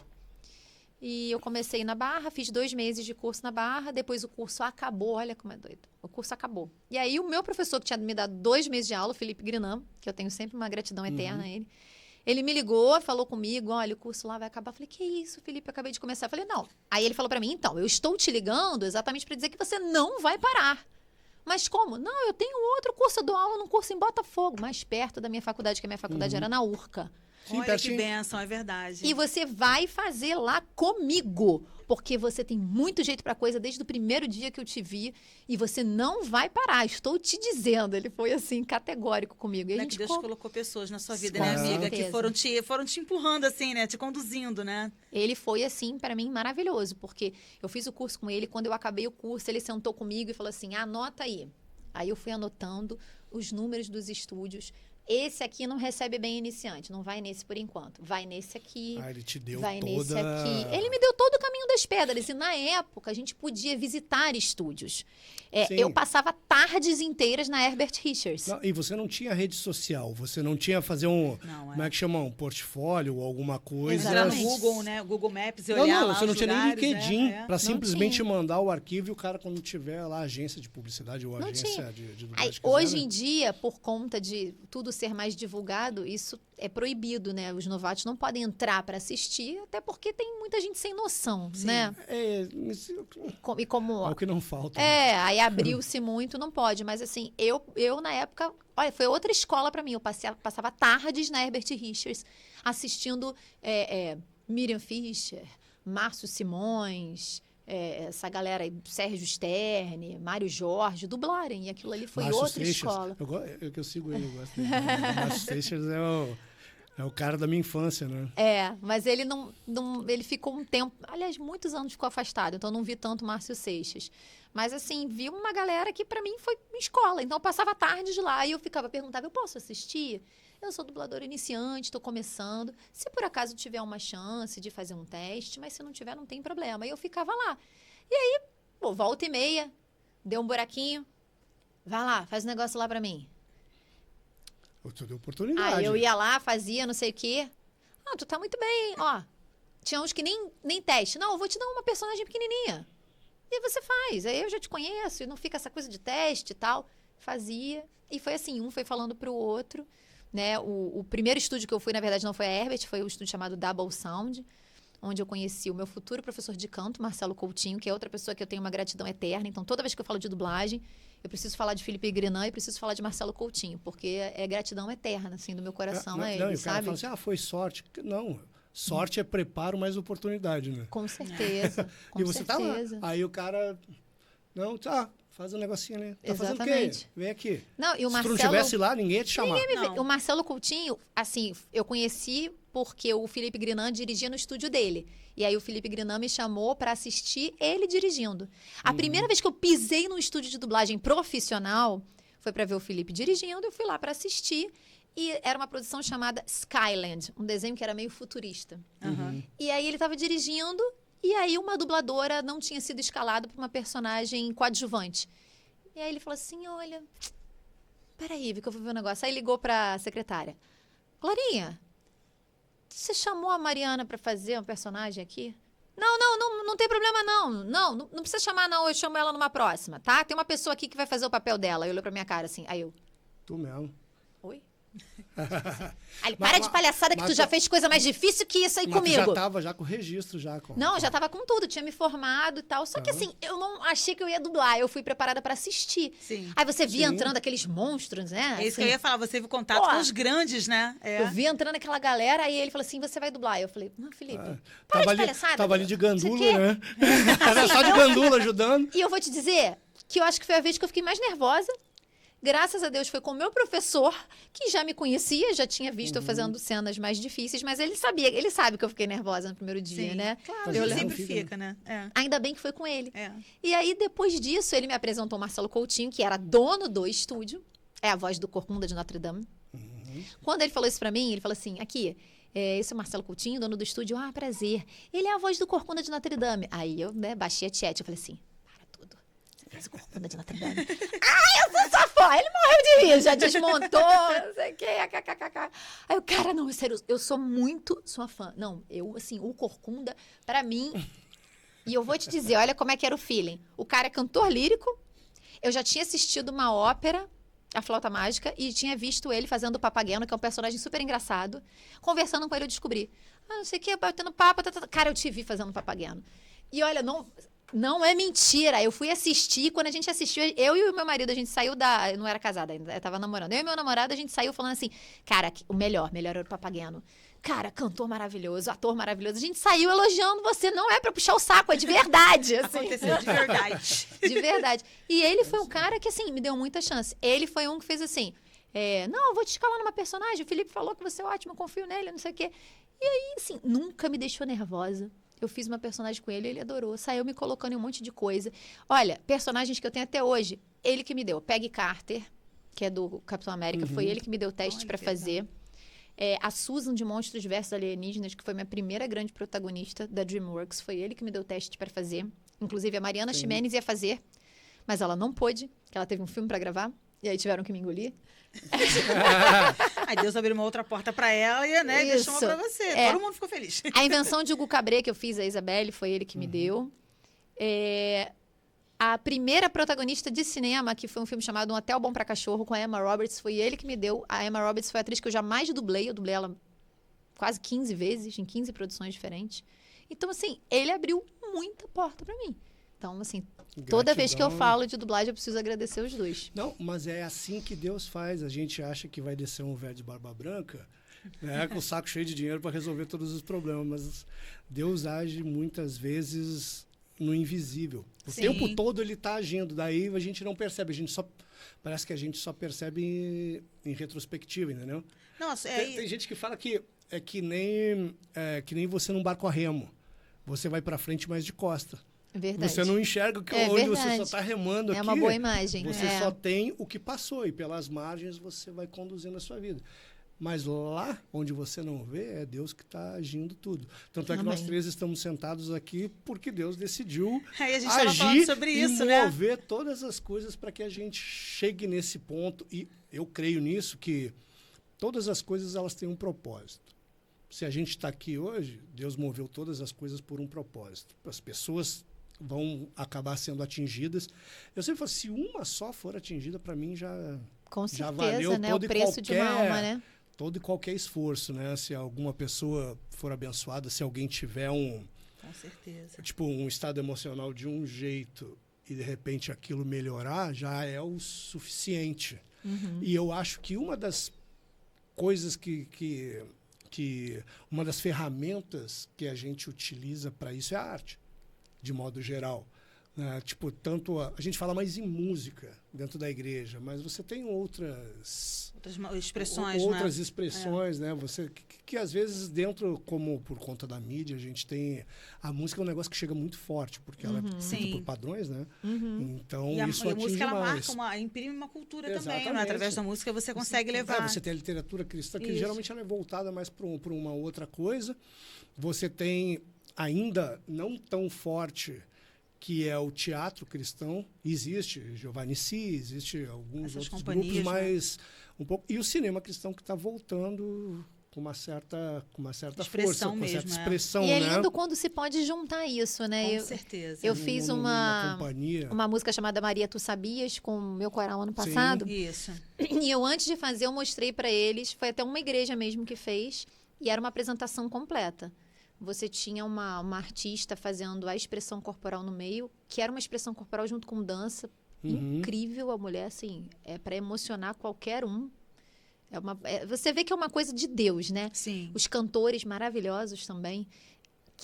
E eu comecei na Barra, fiz 2 meses de curso na Barra, depois o curso acabou, olha como é doido. O curso acabou. E aí o meu professor que tinha me dado 2 meses de aula, o Felipe Grinam, que eu tenho sempre uma gratidão eterna a ele me ligou, falou comigo, olha, o curso lá vai acabar. Eu falei, que isso, Felipe, eu acabei de começar. Eu falei, não. Aí ele falou pra mim, então, eu estou te ligando exatamente para dizer que você não vai parar. Mas como? Não, eu tenho outro curso, eu dou aula num curso em Botafogo, mais perto da minha faculdade, que a minha faculdade era na Urca. Sim, Olha pertinho. que bênção, é verdade. E você vai fazer lá comigo, porque você tem muito jeito pra coisa desde o primeiro dia que eu te vi e você não vai parar, estou te dizendo. Ele foi assim, categórico comigo. E a Né, gente que Deus ficou... colocou pessoas na sua vida, Com né, amiga? certeza. Que foram te empurrando assim, né? Te conduzindo, né? Ele foi, assim, pra mim, maravilhoso, porque eu fiz o curso com ele, quando eu acabei o curso, ele sentou comigo e falou assim, anota aí. Aí eu fui anotando os números dos estúdios. Esse aqui não recebe bem iniciante, não vai nesse por enquanto. Vai nesse aqui, Ele te deu vai toda... nesse aqui. Ele me deu todo o caminho das pedras. E na época, a gente podia visitar estúdios. Sim. Eu passava tardes inteiras na Herbert Richards. Não, e você não tinha rede social, você não tinha fazer um... Não, Como é que chama? Um portfólio ou alguma coisa. Entrar no Exatamente. Google, né? Google Maps e Não, olhar não, lá você não os tinha nem lugares, LinkedIn né? para simplesmente tinha. mandar o arquivo e o cara, quando tiver lá a agência de publicidade ou Não agência tinha. de dublagem Aí, quiser, hoje né? em dia, por conta de tudo ser mais divulgado, isso é proibido, né? Os novatos não podem entrar para assistir, até porque tem muita gente sem noção, Sim. né? Mas E como é o que não falta. né? aí abriu-se muito, não pode. Mas assim, eu na época, olha, foi outra escola para mim. Eu passava tardes na Herbert Richards assistindo Miriam Fischer, Márcio Simões, essa galera aí, Sérgio Sterne, Mário Jorge, dublarem. E aquilo ali foi Márcio outra Seixas, escola. Eu sigo ele, eu gosto dele. O Márcio Seixas é o cara da minha infância, né? Mas ele não, ele ficou um tempo, aliás, muitos anos ficou afastado, então eu não vi tanto Márcio Seixas. Mas assim, vi uma galera que pra mim foi escola, então eu passava tardes lá e eu perguntava, eu posso assistir? Eu sou dubladora iniciante, estou começando. Se por acaso tiver uma chance de fazer um teste, mas se não tiver, não tem problema. E eu ficava lá. E aí, volta e meia, deu um buraquinho, vai lá, faz um negócio lá pra mim. Eu te dei oportunidade. Aí eu ia lá, fazia não sei o quê. Tu tá muito bem, ó. Tinha uns que nem teste. Não, eu vou te dar uma personagem pequenininha. E aí você faz. Aí eu já te conheço, e não fica essa coisa de teste e tal. Fazia. E foi assim, um foi falando pro outro. né? O primeiro estúdio que eu fui, na verdade, não foi a Herbert, foi o estúdio chamado Double Sound, onde eu conheci o meu futuro professor de canto, Marcelo Coutinho, que é outra pessoa que eu tenho uma gratidão eterna. Então, toda vez que eu falo de dublagem, eu preciso falar de Felipe Grinan e preciso falar de Marcelo Coutinho, porque é gratidão eterna, assim, do meu coração a ele, não, e o cara sabe? fala assim, foi sorte. Não, sorte é preparo mais oportunidade, né? Com certeza, com e você certeza. tá lá, aí o cara, não, faz um negocinho ali. Tá fazendo o Exatamente. quê? Vem aqui. Não, e o Se Marcelo... tu não estivesse lá, ninguém ia te chamar. Não. O Marcelo Coutinho, assim, eu conheci porque o Felipe Grinan dirigia no estúdio dele. E aí o Felipe Grinan me chamou para assistir ele dirigindo. A primeira vez que eu pisei num estúdio de dublagem profissional foi para ver o Felipe dirigindo. Eu fui lá para assistir. E era uma produção chamada Skyland, um desenho que era meio futurista. Uhum. E aí ele estava dirigindo, e aí uma dubladora não tinha sido escalada para uma personagem coadjuvante. E aí ele falou assim, olha, peraí, Vicky, eu vou ver um negócio. Aí ligou para a secretária. Glorinha, você chamou a Mariana para fazer um personagem aqui? Não tem problema não. Não precisa chamar não, eu chamo ela numa próxima, tá? Tem uma pessoa aqui que vai fazer o papel dela. Aí olhou pra minha cara assim, aí eu... Tu mesmo. Oi? Aí ele, para de palhaçada que tu já fez coisa mais difícil que isso aí mas comigo. tu já tava já com o registro, já. Não, eu já tava com tudo, tinha me formado e tal. Só que assim, eu não achei que eu ia dublar, eu fui preparada pra assistir. Sim. Aí você via Sim. entrando aqueles monstros, né? É isso que assim. eu ia falar, você teve contato Pô, com os grandes, né? É. Eu vi entrando aquela galera, aí ele falou assim, você vai dublar. Eu falei, não, Felipe, para Tava de ali, palhaçada. tava ali de não sei o gandula, quê. né? Era só de gandula ajudando. E eu vou te dizer que eu acho que foi a vez que eu fiquei mais nervosa. Graças a Deus foi com o meu professor, que já me conhecia, já tinha visto eu fazendo cenas mais difíceis, mas ele sabe que eu fiquei nervosa no primeiro dia, Sim. né? Claro, Eu ele lembro. sempre fica, né? É. Ainda bem que foi com ele. É. E aí, depois disso, ele me apresentou o Marcelo Coutinho, que era dono do estúdio, é a voz do Corcunda de Notre Dame. Quando ele falou isso pra mim, ele falou assim, aqui, esse é o Marcelo Coutinho, dono do estúdio, prazer. Ele é a voz do Corcunda de Notre Dame. Aí eu, né, baixei a tiete, eu falei assim, para tudo. Você fez o Corcunda de Notre Dame? Eu sou sua fã! Ele morreu de rir, já desmontou, não sei o quê, kkkk. Aí o cara, não, sério, eu sou muito sua fã. Não, eu, assim, o Corcunda, pra mim... E eu vou te dizer, olha como é que era o feeling. O cara é cantor lírico, eu já tinha assistido uma ópera, A Flauta Mágica, e tinha visto ele fazendo o Papageno, que é um personagem super engraçado. Conversando com ele, eu descobri. Não sei o que, batendo papo. Cara, eu te vi fazendo o Papageno. E olha, não é mentira. Eu fui assistir, quando a gente assistiu, eu e o meu marido, a gente saiu eu não era casada ainda, eu tava namorando. Eu e meu namorado, a gente saiu falando assim, cara, o melhor era o Papageno. Cara, cantor maravilhoso, ator maravilhoso. A gente saiu elogiando você, não é pra puxar o saco, é de verdade. Assim. Aconteceu de verdade. De verdade. E ele foi um cara que, assim, me deu muita chance. Ele foi um que fez assim, não, eu vou te escalar numa personagem, o Felipe falou que você é ótimo, eu confio nele, não sei o quê. E aí, assim, nunca me deixou nervosa. Eu fiz uma personagem com ele adorou. Saiu me colocando em um monte de coisa. Olha, personagens que eu tenho até hoje, ele que me deu. Peggy Carter, que é do Capitão América, foi ele que me deu o teste pra fazer. A Susan de Monstros Versus Alienígenas, que foi minha primeira grande protagonista da DreamWorks, foi ele que me deu o teste para fazer. Inclusive, a Mariana Ximenes ia fazer, mas ela não pôde, porque ela teve um filme para gravar, e aí tiveram que me engolir. Aí Deus abriu uma outra porta para ela e, né, deixou uma para você. Todo mundo ficou feliz. A invenção de Hugo Cabret, que eu fiz, a Isabelle, foi ele que me deu. A primeira protagonista de cinema, que foi um filme chamado Um Hotel Bom pra Cachorro, com a Emma Roberts, foi ele que me deu. A Emma Roberts foi a atriz que eu jamais dublei. Eu dublei ela quase 15 vezes, em 15 produções diferentes. Então, assim, ele abriu muita porta pra mim. Então, assim, toda vez que eu falo de dublagem, eu preciso agradecer os dois. Não, mas é assim que Deus faz. A gente acha que vai descer um velho de barba branca, né, com o saco cheio de dinheiro para resolver todos os problemas. Mas Deus age muitas vezes no invisível. O tempo todo ele está agindo. Daí a gente não percebe. Parece que a gente só percebe em retrospectiva, entendeu? Nossa, tem gente que fala que é que nem você num barco a remo. Você vai para frente, mas de costa. Verdade. Você não enxerga onde você só está remando aqui. É uma boa imagem. Você só tem o que passou e pelas margens você vai conduzindo a sua vida. Mas lá onde você não vê, é Deus que está agindo tudo. Tanto é que nós três estamos sentados aqui porque Deus decidiu agir sobre isso, e mover todas as coisas para que a gente chegue nesse ponto. E eu creio nisso, que todas as coisas elas têm um propósito. Se a gente está aqui hoje, Deus moveu todas as coisas por um propósito. As pessoas vão acabar sendo atingidas. Eu sempre falo, se uma só for atingida, para mim já Com certeza, valeu né? todo O preço de uma alma, né? todo e qualquer esforço, né? Se alguma pessoa for abençoada, se alguém tiver Com certeza. tipo, um estado emocional de um jeito e, de repente, aquilo melhorar, já é o suficiente. E eu acho que uma das coisas uma das ferramentas que a gente utiliza para isso é a arte, de modo geral. Tipo, tanto a gente fala mais em música dentro da igreja, mas você tem outras expressões, expressões, né? Você que às vezes dentro, como por conta da mídia, a gente tem a música é um negócio que chega muito forte, porque ela é feita por padrões, né? Então e isso a atinge música ela mais. imprime uma cultura Exatamente. também, né? Através da música você consegue levar. Você tem a literatura cristã, que Isso. geralmente ela é voltada mais para uma outra coisa. Você tem ainda não tão forte que é o teatro cristão. Existe Giovanni Si, existe alguns Essas outros companhias, grupos, mas um pouco. E o cinema cristão que está voltando com uma certa Expressão força, com mesmo, certa é. expressão, E é né? lindo quando se pode juntar isso, né? Com certeza. Eu fiz Numa companhia. uma música chamada Maria, Tu Sabias, com o meu coral ano passado. Isso. E eu, antes de fazer, eu mostrei para eles, foi até uma igreja mesmo que fez, e era uma apresentação completa. Você tinha uma artista fazendo a expressão corporal no meio, que era uma expressão corporal junto com dança. Incrível, a mulher, assim, é para emocionar qualquer um. Você vê que é uma coisa de Deus, né? Sim. Os cantores maravilhosos também.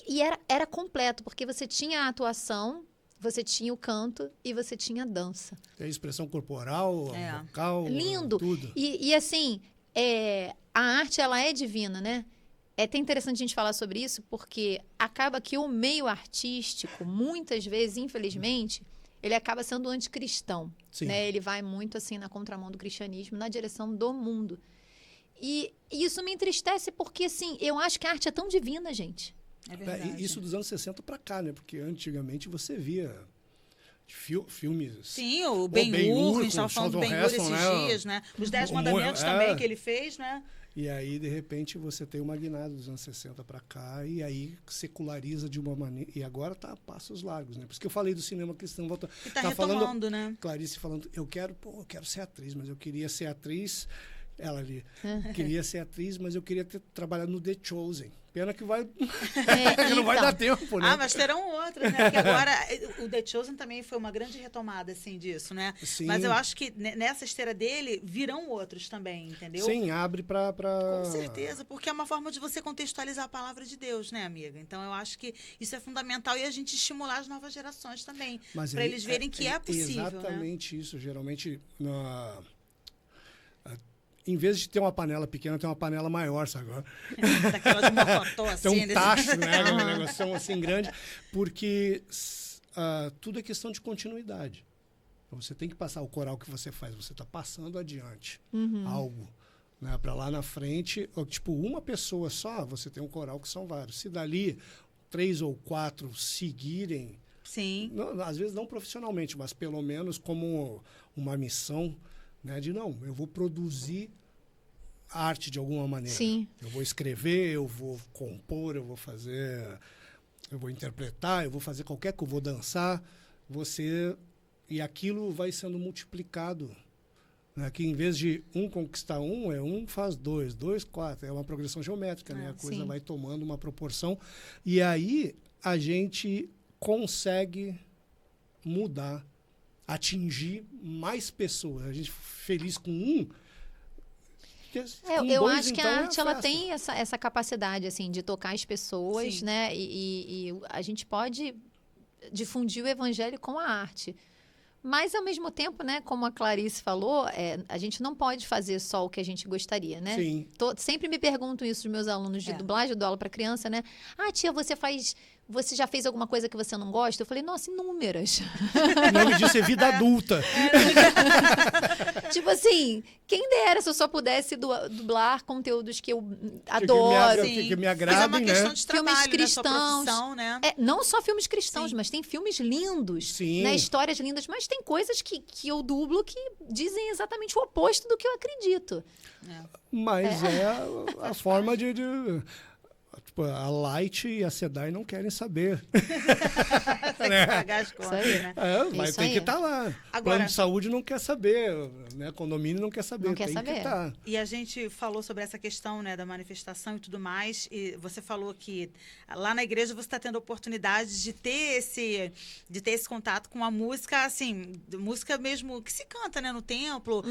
E era completo, porque você tinha a atuação, você tinha o canto e você tinha a dança. Tem a expressão corporal, vocal, Lindo. tudo. E assim, a arte, ela é divina, né? É até interessante a gente falar sobre isso, porque acaba que o meio artístico, muitas vezes, infelizmente, ele acaba sendo anticristão. Sim. Né? Ele vai muito assim na contramão do cristianismo, na direção do mundo. E isso me entristece porque, assim, eu acho que a arte é tão divina, gente. É verdade. Isso dos anos 60 para cá, né? Porque antigamente você via filmes... Sim, o Ben-Hur, a gente estava falando do Ben-Hur esses né? dias, né? Os 10 Mandamentos também que ele fez, né? E aí, de repente, você tem uma guinada dos anos 60 para cá, e aí seculariza de uma maneira... E agora está a passos largos, né? Por isso que eu falei do cinema cristão. E está retomando, falando, né? Clarice falando, eu quero ser atriz, mas eu queria ser atriz... Ela ali, queria ser atriz, mas eu queria ter trabalhado no The Chosen. Pena que não vai dar tempo, né? Mas terão outras, né? Porque agora o The Chosen também foi uma grande retomada, assim, disso, né? Sim. Mas eu acho que nessa esteira dele virão outros também, entendeu? Sim, abre para... Com certeza, porque é uma forma de você contextualizar a palavra de Deus, né, amiga? Então, eu acho que isso é fundamental e a gente estimular as novas gerações também, para eles verem que é possível, exatamente, né? Isso, geralmente... Em vez de ter uma panela pequena, tem uma panela maior, sabe? Daquela de mocotó, assim. Tem um tacho, né? Um negócio assim grande. Porque tudo é questão de continuidade. Você tem que passar o coral que você faz. Você está passando adiante algo. Né? Para lá na frente, tipo, uma pessoa só, você tem um coral que são vários. Se dali 3 ou 4 seguirem... Sim. Não, às vezes não profissionalmente, mas pelo menos como uma missão... Né, eu vou produzir arte de alguma maneira. Sim. Eu vou escrever, eu vou compor, eu vou interpretar, eu vou fazer qualquer coisa, eu vou dançar. E aquilo vai sendo multiplicado. Né, que em vez de um conquistar um faz dois, 4. É uma progressão geométrica, né? A coisa vai tomando uma proporção. E aí a gente consegue mudar, atingir mais pessoas. A gente feliz com eu acho que a arte ela tem essa capacidade assim de tocar as pessoas, né? E a gente pode difundir o evangelho com a arte. Mas, ao mesmo tempo, né, como a Clarice falou, a gente não pode fazer só o que a gente gostaria, né? Sim. Sempre me perguntam isso dos meus alunos de dublagem, eu dou aula para criança, né? Ah, tia, você já fez alguma coisa que você não gosta? Eu falei, nossa, inúmeras. O nome disso é vida adulta. Tipo assim, quem dera se eu só pudesse dublar conteúdos que eu adoro. Que me agradem, mas é uma questão de trabalho, filmes cristãos, né? Não só filmes cristãos, mas tem filmes lindos, né? Histórias lindas, mas tem coisas que eu dublo que dizem exatamente o oposto do que eu acredito. Mas é a forma de Tipo, a Light e a SEDAI não querem saber. Tem que pagar as contas, né? Vai ter que estar lá. Agora, plano de saúde não quer saber, né? Condomínio não quer saber. Não quer saber. E a gente falou sobre essa questão, né, da manifestação e tudo mais. E você falou que lá na igreja você está tendo a oportunidade de ter esse contato com a música, assim, música mesmo que se canta, né, no templo.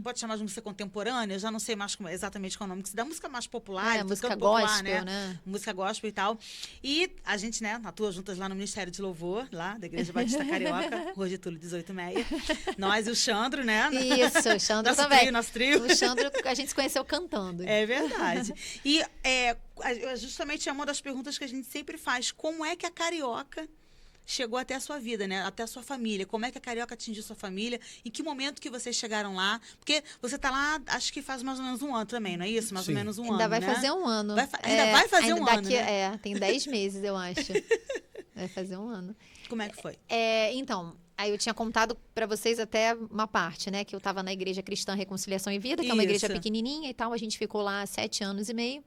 Pode chamar de música contemporânea, eu já não sei mais exatamente qual é o nome que se dá, música mais popular, música popular, gospel, né? Música gospel e tal. E a gente, né, atua juntas lá no Ministério de Louvor, lá da Igreja Batista Carioca, Rua Getúlio 1806. Nós e o Xandro, né? Isso, o Xandro também. Nosso trio. O Xandro, a gente se conheceu cantando. É verdade. E justamente é uma das perguntas que a gente sempre faz. Como é que a Carioca chegou até a sua vida, né? Até a sua família? Como é que a Carioca atingiu sua família? Em que momento que vocês chegaram lá? Porque você está lá, acho que faz mais ou menos um ano também, não é isso? Mais ou menos um ano, Ainda vai fazer um ano. Ainda vai fazer um ano, né? Tem 10 meses, eu acho. Vai fazer um ano. Como é que foi? Então, aí eu tinha contado para vocês até uma parte, né? Que eu estava na Igreja Cristã Reconciliação e Vida, que é uma igreja pequenininha e tal. A gente ficou lá 7 anos e meio.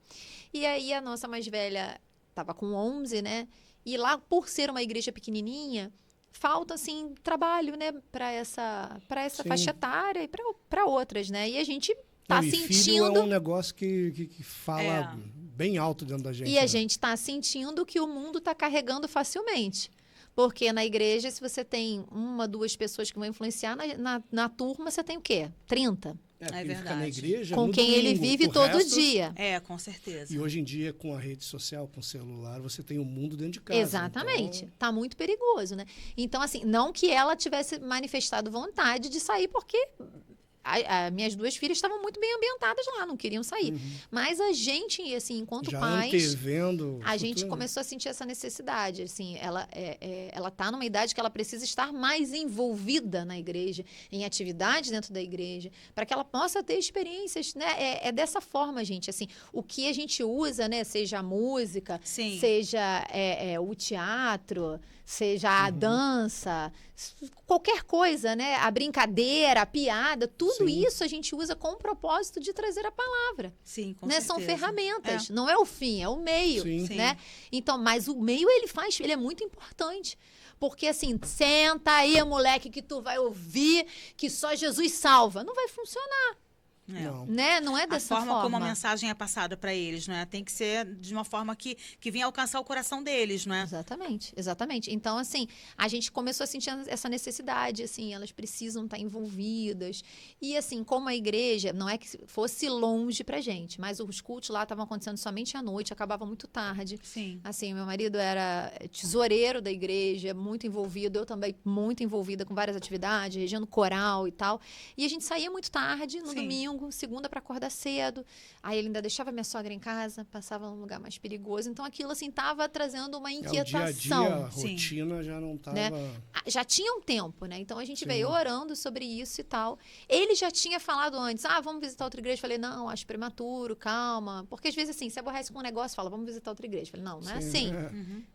E aí a nossa mais velha estava com 11, né? E lá, por ser uma igreja pequenininha, falta, assim, trabalho, né? Para essa faixa etária e para outras, né? E a gente tá sentindo... Filho é um negócio que fala bem alto dentro da gente. E a gente tá sentindo que o mundo tá carregando facilmente. Porque na igreja, se você tem 1, 2 pessoas que vão influenciar, na turma você tem o quê? 30. É verdade. Fica na igreja, com quem domingo, ele vive todo dia. Com certeza. E hoje em dia, com a rede social, com o celular, você tem o mundo dentro de casa. Exatamente. Então... Tá muito perigoso, né? Então, assim, não que ela tivesse manifestado vontade de sair, porque... minhas 2 filhas estavam muito bem ambientadas lá, não queriam sair. Mas a gente, assim, enquanto já pais, antevendo a gente começou a sentir essa necessidade. Assim, ela está numa idade que ela precisa estar mais envolvida na igreja, em atividades dentro da igreja, para que ela possa ter experiências, né? É dessa forma, gente. Assim, o que a gente usa, né? Seja a música, seja o teatro, seja a dança, qualquer coisa, né? A brincadeira, a piada, tudo isso a gente usa com o propósito de trazer a palavra. Sim, com né? certeza. São ferramentas, não é o fim, é o meio, né? Então, mas o meio ele é muito importante. Porque assim, senta aí, moleque, que tu vai ouvir que só Jesus salva. Não vai funcionar. Não é dessa forma. A forma como a mensagem é passada para eles, não é? Tem que ser de uma forma que venha alcançar o coração deles, não é? Exatamente. Então, assim, a gente começou a sentir essa necessidade, assim, elas precisam estar envolvidas. E, assim, como a igreja, não é que fosse longe pra gente, mas os cultos lá estavam acontecendo somente à noite, acabava muito tarde. Sim. Assim, meu marido era tesoureiro da igreja, muito envolvido, eu também muito envolvida com várias atividades, regendo coral e tal. E a gente saía muito tarde, no domingo, segunda para acordar cedo. Aí ele ainda deixava minha sogra em casa, passava num lugar mais perigoso. Então aquilo assim tava trazendo uma inquietação. O dia a dia, a rotina já não tava, né? Já tinha um tempo, né? Então a gente veio orando sobre isso e tal. Ele já tinha falado antes: vamos visitar outra igreja. Eu falei: não, acho prematuro, calma. Porque às vezes assim, se aborrece com um negócio, fala: vamos visitar outra igreja. Eu falei: não é assim.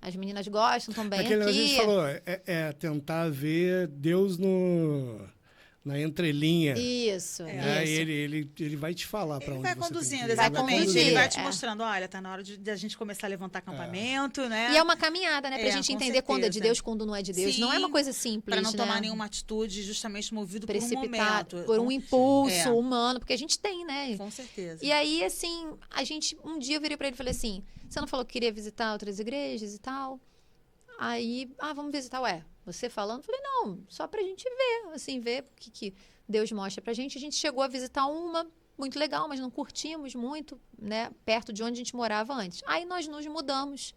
As meninas gostam também aqui. A gente falou, tentar ver Deus na entrelinha. Isso. Ele vai te falar para onde vai você conduzindo, tem que ir. exatamente. Ele vai te mostrando, olha, tá na hora de a gente começar a levantar acampamento, né? E é uma caminhada, né? Pra gente entender quando é de Deus, quando não é de Deus. Não é uma coisa simples, para não tomar nenhuma atitude justamente movido por um momento. Por um impulso humano, porque a gente tem, né? Com certeza. E aí, assim, um dia eu virei pra ele e falei assim: você não falou que queria visitar outras igrejas e tal? Aí, vamos visitar, você falando? Falei: não, só pra gente ver, assim, ver o que Deus mostra pra gente. A gente chegou a visitar uma muito legal, mas não curtimos muito, né, perto de onde a gente morava antes. Aí nós nos mudamos,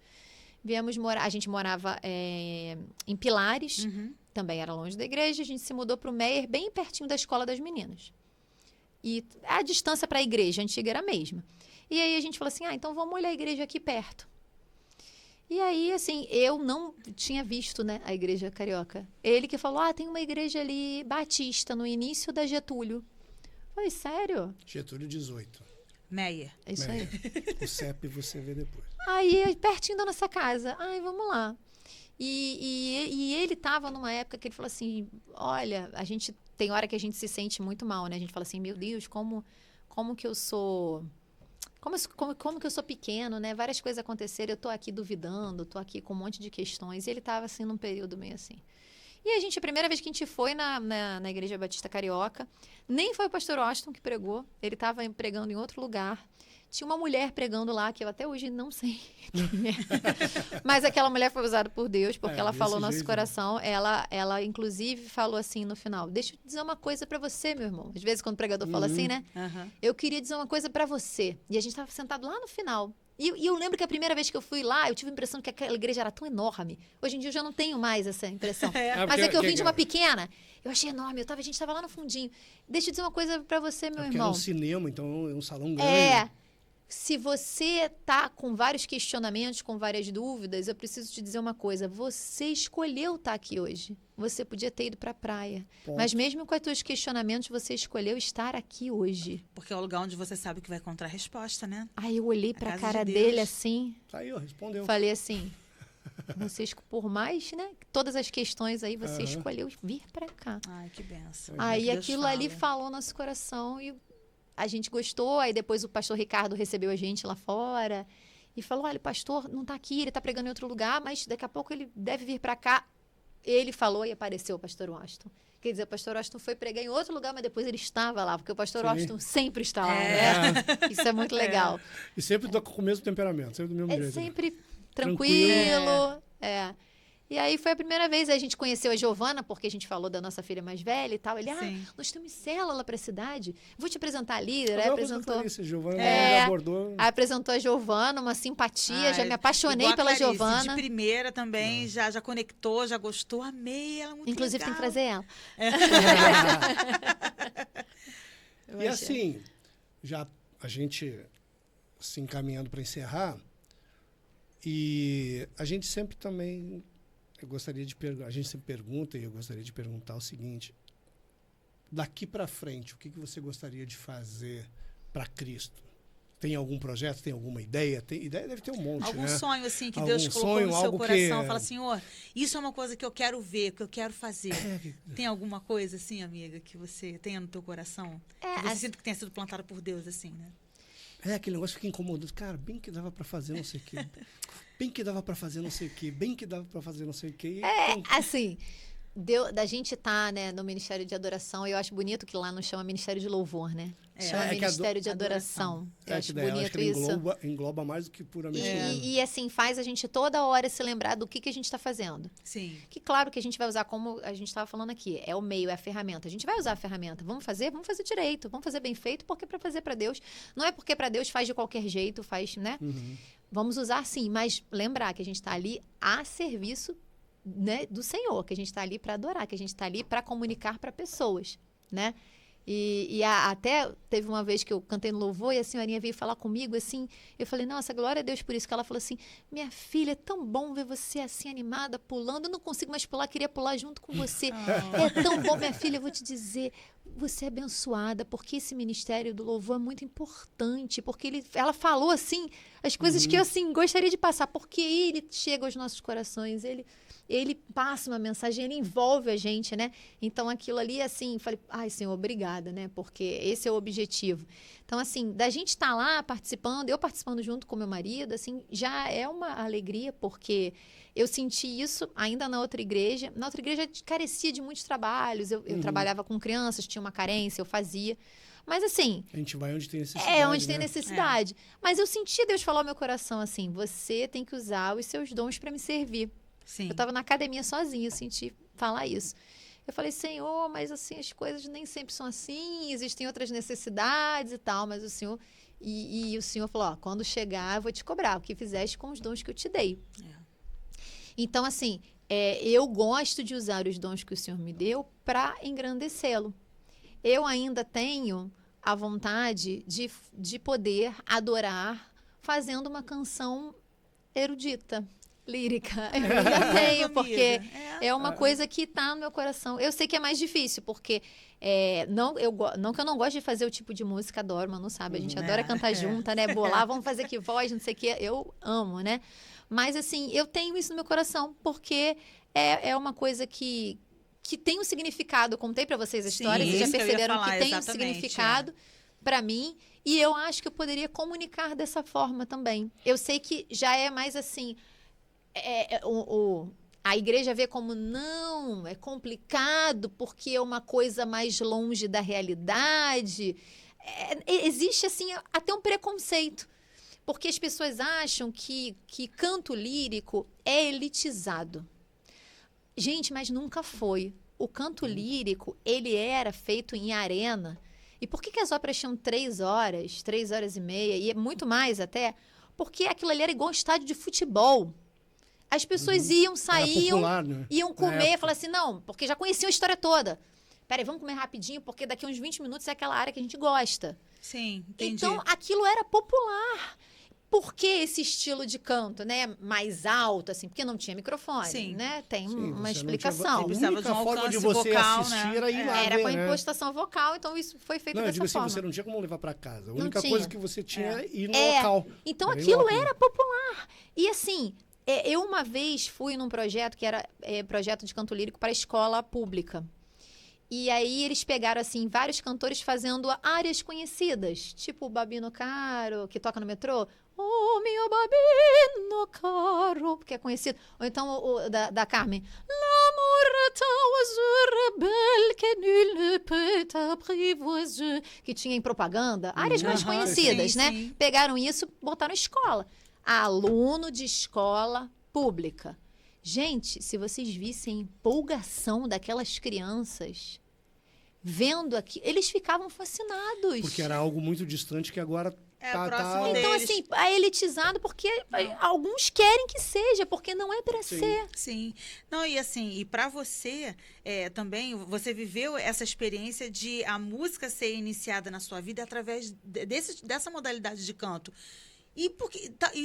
viemos morar, a gente morava em Pilares, também era longe da igreja, a gente se mudou pro Meier, bem pertinho da escola das meninas. E a distância pra igreja antiga era a mesma. E aí a gente falou assim: então vamos olhar a igreja aqui perto. E aí, assim, eu não tinha visto, né, a igreja carioca. Ele que falou: tem uma igreja ali, batista, no início da Getúlio. Eu falei: sério? Getúlio 18. Meier. É isso aí. O CEP você vê depois. Aí, pertinho da nossa casa. Vamos lá. E ele tava numa época que ele falou assim: olha, a gente tem hora que a gente se sente muito mal, né? A gente fala assim: meu Deus, como que eu sou... Como como que eu sou pequeno, né? Várias coisas aconteceram, eu tô aqui duvidando, tô aqui com um monte de questões. E ele tava, assim, num período meio assim. E a primeira vez que a gente foi na Igreja Batista Carioca, nem foi o pastor Austin que pregou, ele estava pregando em outro lugar. Tinha uma mulher pregando lá, que eu até hoje não sei quem é. Mas aquela mulher foi usada por Deus, porque ela falou no nosso coração. Ela, inclusive, falou assim no final: deixa eu dizer uma coisa para você, meu irmão. Às vezes, quando o pregador fala assim, né? Eu queria dizer uma coisa para você. E a gente estava sentado lá no final. E eu lembro que a primeira vez que eu fui lá, eu tive a impressão que aquela igreja era tão enorme. Hoje em dia eu já não tenho mais essa impressão. Mas é que eu vim de uma pequena, eu achei enorme. A gente estava lá no fundinho. Deixa eu dizer uma coisa para você, meu irmão. É um cinema, então é um salão grande. Se você tá com vários questionamentos, com várias dúvidas, eu preciso te dizer uma coisa. Você escolheu estar aqui hoje. Você podia ter ido para a praia. Ponto. Mas mesmo com os teus questionamentos, você escolheu estar aqui hoje. Porque é o lugar onde você sabe que vai encontrar a resposta, né? Aí eu olhei para a cara dele assim. Tá aí, ó, respondeu. Falei assim, vocês, por mais, né? Todas as questões aí, você escolheu vir para cá. Ai, que benção. Aí aquilo ali falou no nosso coração e a gente gostou. Aí depois o pastor Ricardo recebeu a gente lá fora e falou: olha, o pastor não está aqui, ele está pregando em outro lugar, mas daqui a pouco ele deve vir para cá. Ele falou e apareceu o pastor Washington. Quer dizer, o pastor Washington foi pregar em outro lugar, mas depois ele estava lá, porque o pastor Washington sempre está lá, né? Isso é muito legal. E sempre com o mesmo temperamento, sempre do mesmo jeito. Sempre tranquilo. E aí foi a primeira vez, a gente conheceu a Giovana, porque a gente falou da nossa filha mais velha e tal. Ele, nós temos célula lá para a cidade. Vou te apresentar a líder. Aí apresentou. Giovana já abordou. Aí apresentou a Giovana, uma simpatia. Já me apaixonei pela Giovana. De primeira também, já conectou, já gostou. Amei ela, muito Inclusive, legal. tem que trazer ela. E assim, já a gente se encaminhando para encerrar, e a gente sempre também... a gente sempre pergunta, e eu gostaria de perguntar o seguinte: daqui para frente, o que você gostaria de fazer para Cristo? Tem algum projeto, tem alguma ideia? Ideia deve ter um monte, algum né? sonho, assim, que Deus colocou no seu coração. Fala, Senhor, isso é uma coisa que eu quero ver, que eu quero fazer. Tem alguma coisa, assim, amiga, que você tenha no teu coração? Que você sinta que tenha sido plantada por Deus, assim, né? Aquele negócio fica incomodando. Cara, bem que dava para fazer não sei o quê. Bem que dava para fazer não sei o quê. Bem que dava para fazer não sei o quê. Assim, da gente tá, né, no Ministério de Adoração, eu acho bonito que lá não chama Ministério de Louvor, né? Chama Ministério de Adoração. Eu acho bonito isso. Engloba mais do que puramente... E assim, faz a gente toda hora se lembrar do que a gente está fazendo. Sim. Que claro que a gente vai usar, como a gente estava falando aqui, é o meio, é a ferramenta. A gente vai usar a ferramenta. Vamos fazer direito, vamos fazer bem feito, porque para fazer para Deus, não é porque para Deus faz de qualquer jeito, faz, né? Vamos usar sim, mas lembrar que a gente está ali a serviço, né, do Senhor, que a gente está ali para adorar, que a gente está ali para comunicar para pessoas, né? Até teve uma vez que eu cantei no louvor e a senhorinha veio falar comigo assim, eu falei, nossa, glória a Deus por isso, que ela falou assim, minha filha, é tão bom ver você assim animada, pulando, eu não consigo mais pular, queria pular junto com você, é tão bom, minha filha, eu vou te dizer, você é abençoada, porque esse ministério do louvor é muito importante, porque ela falou assim, as coisas que eu assim, gostaria de passar, porque ele chega aos nossos corações, ele passa uma mensagem, ele envolve a gente, né? Então, aquilo ali, assim, falei, ai, Senhor, obrigada, né? Porque esse é o objetivo. Então, assim, da gente estar lá participando, eu participando junto com meu marido, assim, já é uma alegria, porque eu senti isso ainda na outra igreja. Na outra igreja, carecia de muitos trabalhos. Eu trabalhava com crianças, tinha uma carência, eu fazia. Mas, assim... A gente vai onde tem necessidade, onde tem necessidade. Mas eu senti Deus falar ao meu coração, assim, você tem que usar os seus dons para me servir. Sim. Eu estava na academia sozinha, eu senti falar isso. Eu falei, Senhor, mas assim, as coisas nem sempre são assim, existem outras necessidades e tal, mas o Senhor... E o Senhor falou, ó, quando chegar, eu vou te cobrar o que fizeste com os dons que eu te dei. Então, assim, eu gosto de usar os dons que o Senhor me deu para engrandecê-lo. Eu ainda tenho a vontade de poder adorar fazendo uma canção erudita, lírica. Eu ainda tenho, porque é uma coisa que está no meu coração. Eu sei que é mais difícil, porque não que eu não goste de fazer o tipo de música, adoro, mas não sabe, a gente adora cantar junta, né? Bolar, vamos fazer que voz, não sei o quê. Eu amo, né? Mas, assim, eu tenho isso no meu coração, porque é uma coisa que tem um significado. Eu contei para vocês a história, vocês já perceberam que tem um significado para mim. E eu acho que eu poderia comunicar dessa forma também. Eu sei que já é mais assim, a igreja vê como não, é complicado porque é uma coisa mais longe da realidade. Existe assim até um preconceito, porque as pessoas acham que canto lírico é elitizado. Gente, mas nunca foi. O canto lírico, ele era feito em arena. E por que as óperas tinham 3 horas, 3 horas e meia, e muito mais até? Porque aquilo ali era igual um estádio de futebol. As pessoas iam, saíam, popular, né? iam comer, falavam assim, não, porque já conheciam a história toda. Peraí, vamos comer rapidinho, porque daqui a uns 20 minutos é aquela área que a gente gosta. Sim, entendi. Então, aquilo era popular. Por que esse estilo de canto, né? Mais alto, assim, porque não tinha microfone, Sim. né? Tem Sim, uma você não explicação. tinha, Precisava a de um única forma de alcance você vocal, assistir né? era ir lá Era ver, com a né? impostação vocal, então isso foi feito Não, eu dessa digo assim, forma. você não tinha como levar para casa. A Não única tinha. coisa que você tinha é ir no É, local. então Era ir aquilo lá, era popular. E assim, eu uma vez fui num projeto que era projeto de canto lírico para escola pública. E aí eles pegaram, assim, vários cantores fazendo áreas conhecidas. Tipo o Babino Caro, que toca no metrô. Oh, meu Babino Caro, porque é conhecido. Ou então o da Carmen. L'amour est un oiseau rebelle que nul ne peut apprivoiser. Que tinha em propaganda. Áreas mais Aham, conhecidas, sim, né? sim. Pegaram isso, botaram em escola. Aluno de escola pública. Gente, se vocês vissem a empolgação daquelas crianças vendo aqui, eles ficavam fascinados. Porque era algo muito distante que agora próximo Então, deles. assim, é elitizado porque alguns querem que seja, porque não é para Sim. ser. Sim. Não, e assim, e para você também, você viveu essa experiência de a música ser iniciada na sua vida através dessa modalidade de canto. E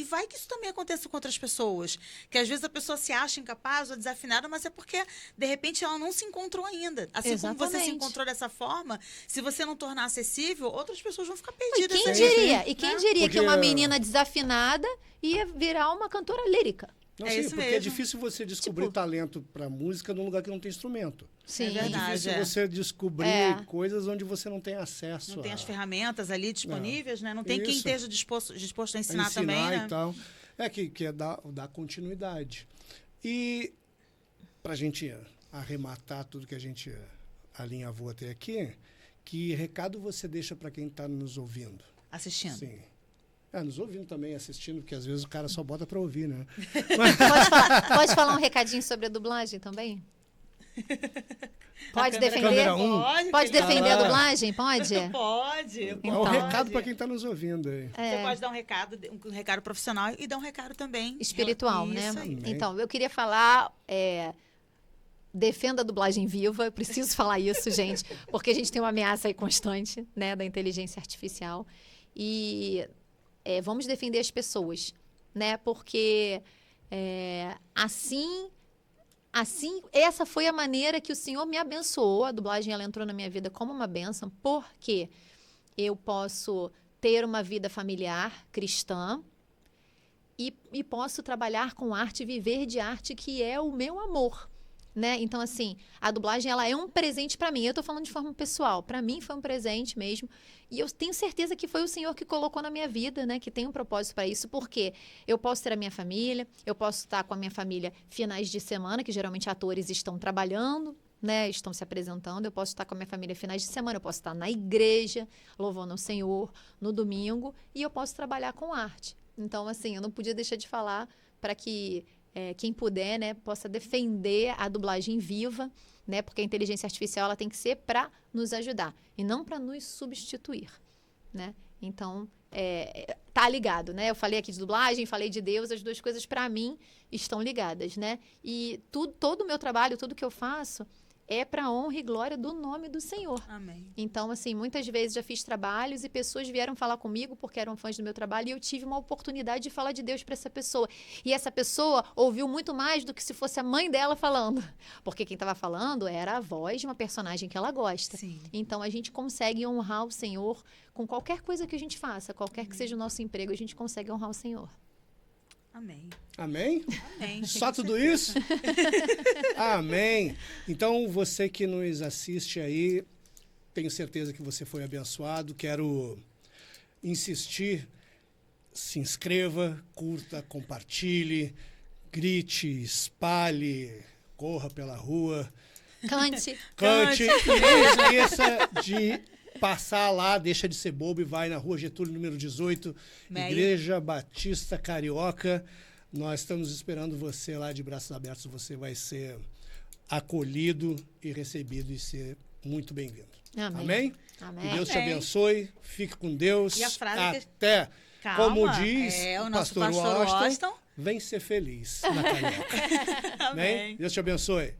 vai que isso também aconteça com outras pessoas. Que às vezes a pessoa se acha incapaz ou desafinada, mas é porque, de repente, ela não se encontrou ainda. Assim como você se Exatamente. encontrou dessa forma, se você não tornar acessível, outras pessoas vão ficar E perdidas. quem aí. diria? E quem diria Porque, que uma menina desafinada ia virar uma cantora lírica? Não, É sim, isso porque é mesmo. difícil você descobrir Tipo- talento para música num lugar que não tem instrumento. Sim. É verdade. É difícil você descobrir coisas onde você não tem acesso Não tem a as ferramentas ali disponíveis, né? Não tem quem Isso. esteja disposto a a ensinar também, né? e tal. Que é dar continuidade. E para a gente arrematar tudo que a gente alinhavou até aqui, que recado você deixa para quem está nos ouvindo? Assistindo. Sim. Nos ouvindo também, assistindo, porque às vezes o cara só bota para ouvir, né? Pode falar um recadinho sobre a dublagem também? Pode defender? Câmera um. Pode defender a Ah. dublagem? Pode? Pode. É um Então. recado para quem está nos ouvindo aí. Você pode dar um recado profissional e dar um recado também Espiritual, né? Isso aí. Amém. Então, eu queria falar... defenda a dublagem viva, eu preciso falar isso, gente, porque a gente tem uma ameaça aí constante, né, da inteligência artificial. E vamos defender as pessoas, né? Porque assim, essa foi a maneira que o Senhor me abençoou. A dublagem, ela entrou na minha vida como uma bênção, porque eu posso ter uma vida familiar cristã e posso trabalhar com arte, viver de arte, que é o meu amor. Né? Então, assim, a dublagem, ela é um presente para mim. Eu tô falando de forma pessoal. Para mim foi um presente mesmo. E eu tenho certeza que foi o Senhor que colocou na minha vida, né? Que tem um propósito para isso. Porque eu posso ter a minha família, eu posso estar com a minha família finais de semana, que geralmente atores estão trabalhando, né? Estão se apresentando. Eu posso estar com a minha família finais de semana, eu posso estar na igreja, louvando ao Senhor, no domingo. E eu posso trabalhar com arte. Então, assim, eu não podia deixar de falar para que... quem puder, né, possa defender a dublagem viva, né, porque a inteligência artificial ela tem que ser para nos ajudar e não para nos substituir, né? Então, tá ligado, né? Eu falei aqui de dublagem, falei de Deus, as duas coisas para mim estão ligadas, né? E todo o meu trabalho, tudo que eu faço é para honra e glória do nome do Senhor. Amém. Então, assim, muitas vezes já fiz trabalhos e pessoas vieram falar comigo porque eram fãs do meu trabalho e eu tive uma oportunidade de falar de Deus para essa pessoa. E essa pessoa ouviu muito mais do que se fosse a mãe dela falando. Porque quem estava falando era a voz de uma personagem que ela gosta. Sim. Então, a gente consegue honrar o Senhor com qualquer coisa que a gente faça, qualquer que seja o nosso emprego, a gente consegue honrar o Senhor. Amém. Amém? Amém. Só tudo isso? Amém. Então, você que nos assiste aí, tenho certeza que você foi abençoado. Quero insistir, se inscreva, curta, compartilhe, grite, espalhe, corra pela rua, Cante. cante. E não esqueça de passar lá, deixa de ser bobo e vai na Rua Getúlio, número 18, Meio. Igreja Batista Carioca. Nós estamos esperando você lá de braços abertos. Você vai ser acolhido e recebido e ser muito bem-vindo. Amém. Amém? Amém. Que Deus te Amém. abençoe. Fique com Deus. E a frase que- Até, Calma, como diz o nosso pastor pastor Washington, Washington. vem ser feliz na Carioca. Amém. Deus te abençoe.